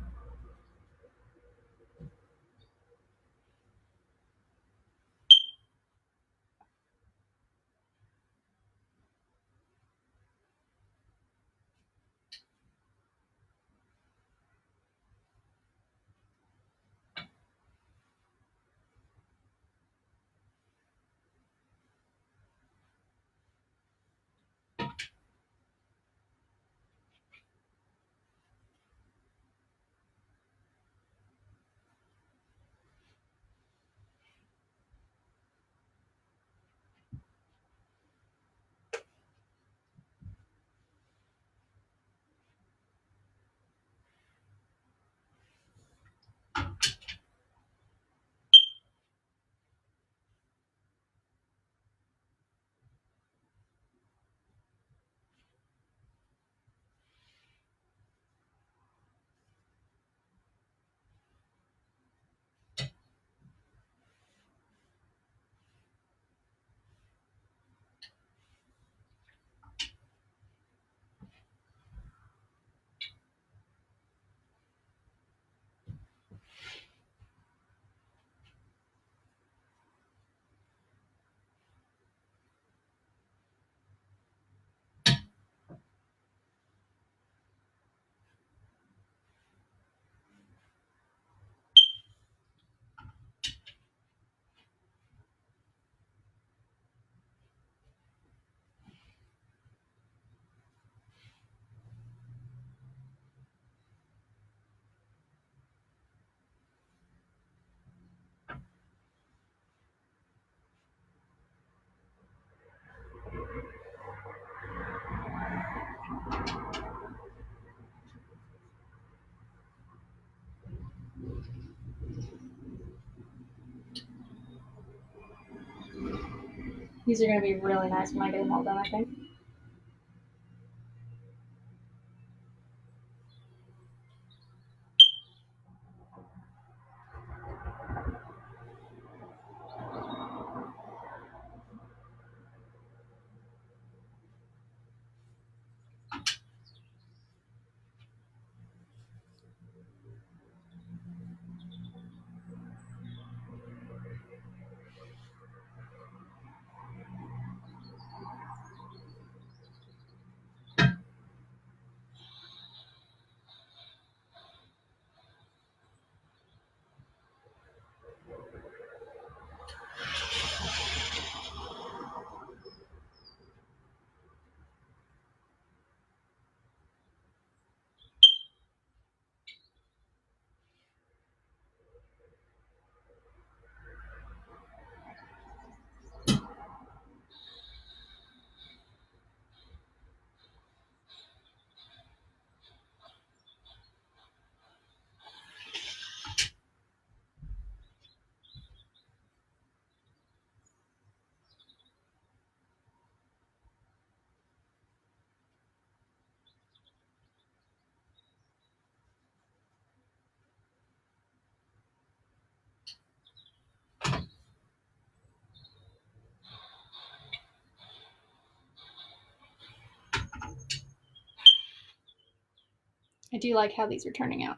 These are going to be really nice when I get them all done, I think. I do like how these are turning out.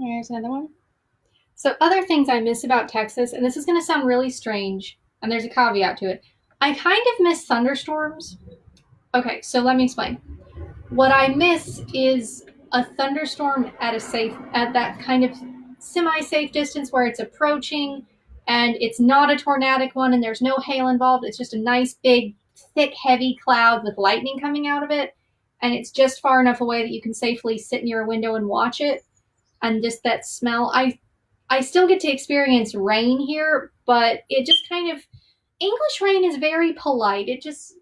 Here's another one. So other things I miss about Texas, and this is going to sound really strange, and there's a caveat to it. I kind of miss thunderstorms. Okay, so let me explain. What I miss is a thunderstorm at that kind of semi-safe distance where it's approaching and it's not a tornadic one and there's no hail involved. It's just a nice big thick heavy cloud with lightning coming out of it, and it's just far enough away that you can safely sit near a window and watch it. And just that smell. I still get to experience rain here, but it just kind of English rain is very polite. It just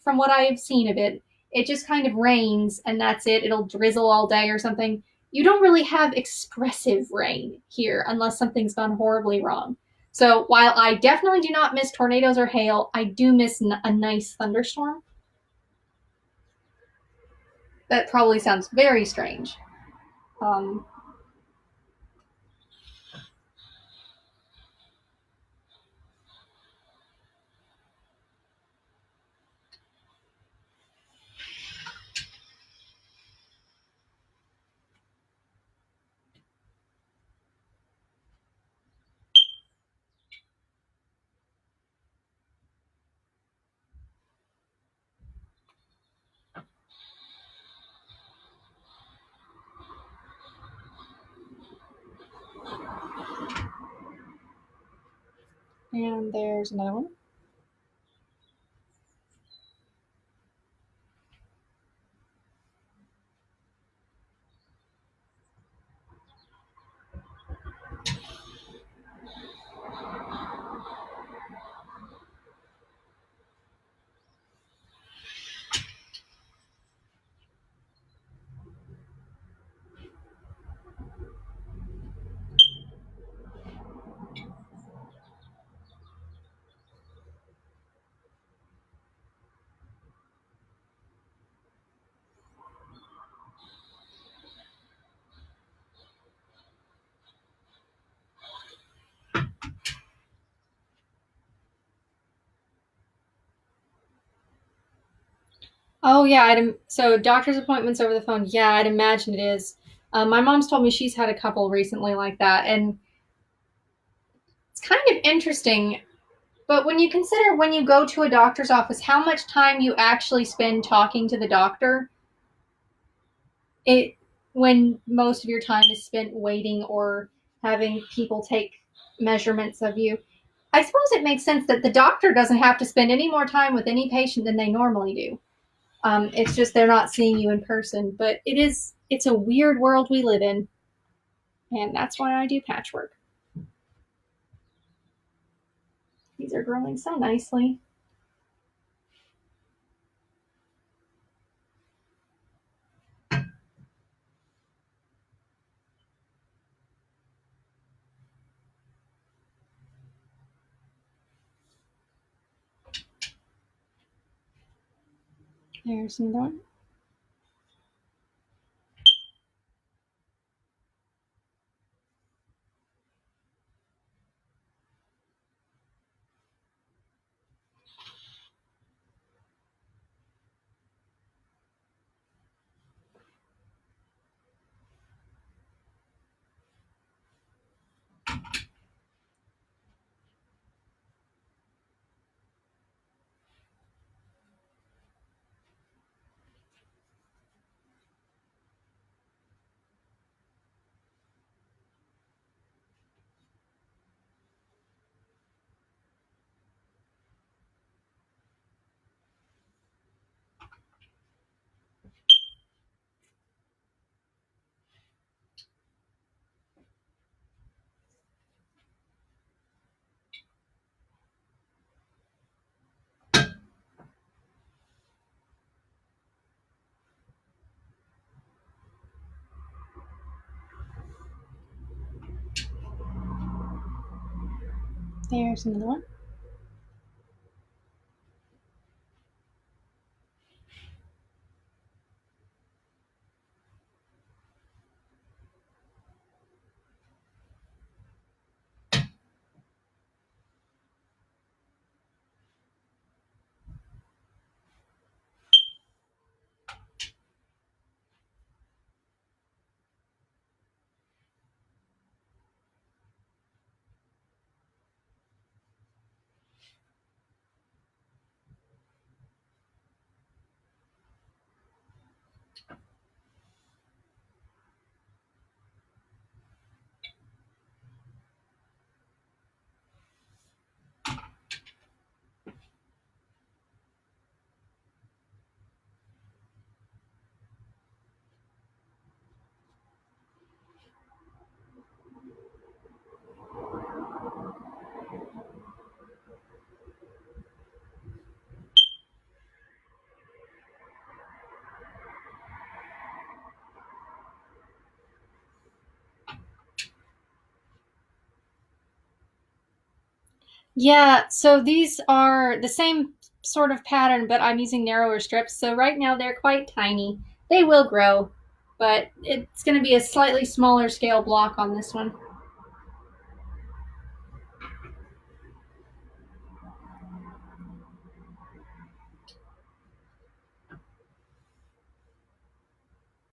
from what I have seen of it, it just kind of rains and that's it. It'll drizzle all day or something. You don't really have expressive rain here unless something's gone horribly wrong. So while I definitely do not miss tornadoes or hail, I do miss a nice thunderstorm. That probably sounds very strange. Um, and there's another one. Oh yeah, so doctor's appointments over the phone. Yeah, I'd imagine it is. My mom's told me she's had a couple recently like that, and it's kind of interesting. But when you consider when you go to a doctor's office, how much time you actually spend talking to the doctor, it when most of your time is spent waiting or having people take measurements of you. I suppose it makes sense that the doctor doesn't have to spend any more time with any patient than they normally do. It's just they're not seeing you in person. But it's a weird world we live in, and that's why I do patchwork. These are growing so nicely. There's another one. There's another one. Yeah, so these are the same sort of pattern, but I'm using narrower strips. So right now they're quite tiny. They will grow, but it's going to be a slightly smaller scale block on this one.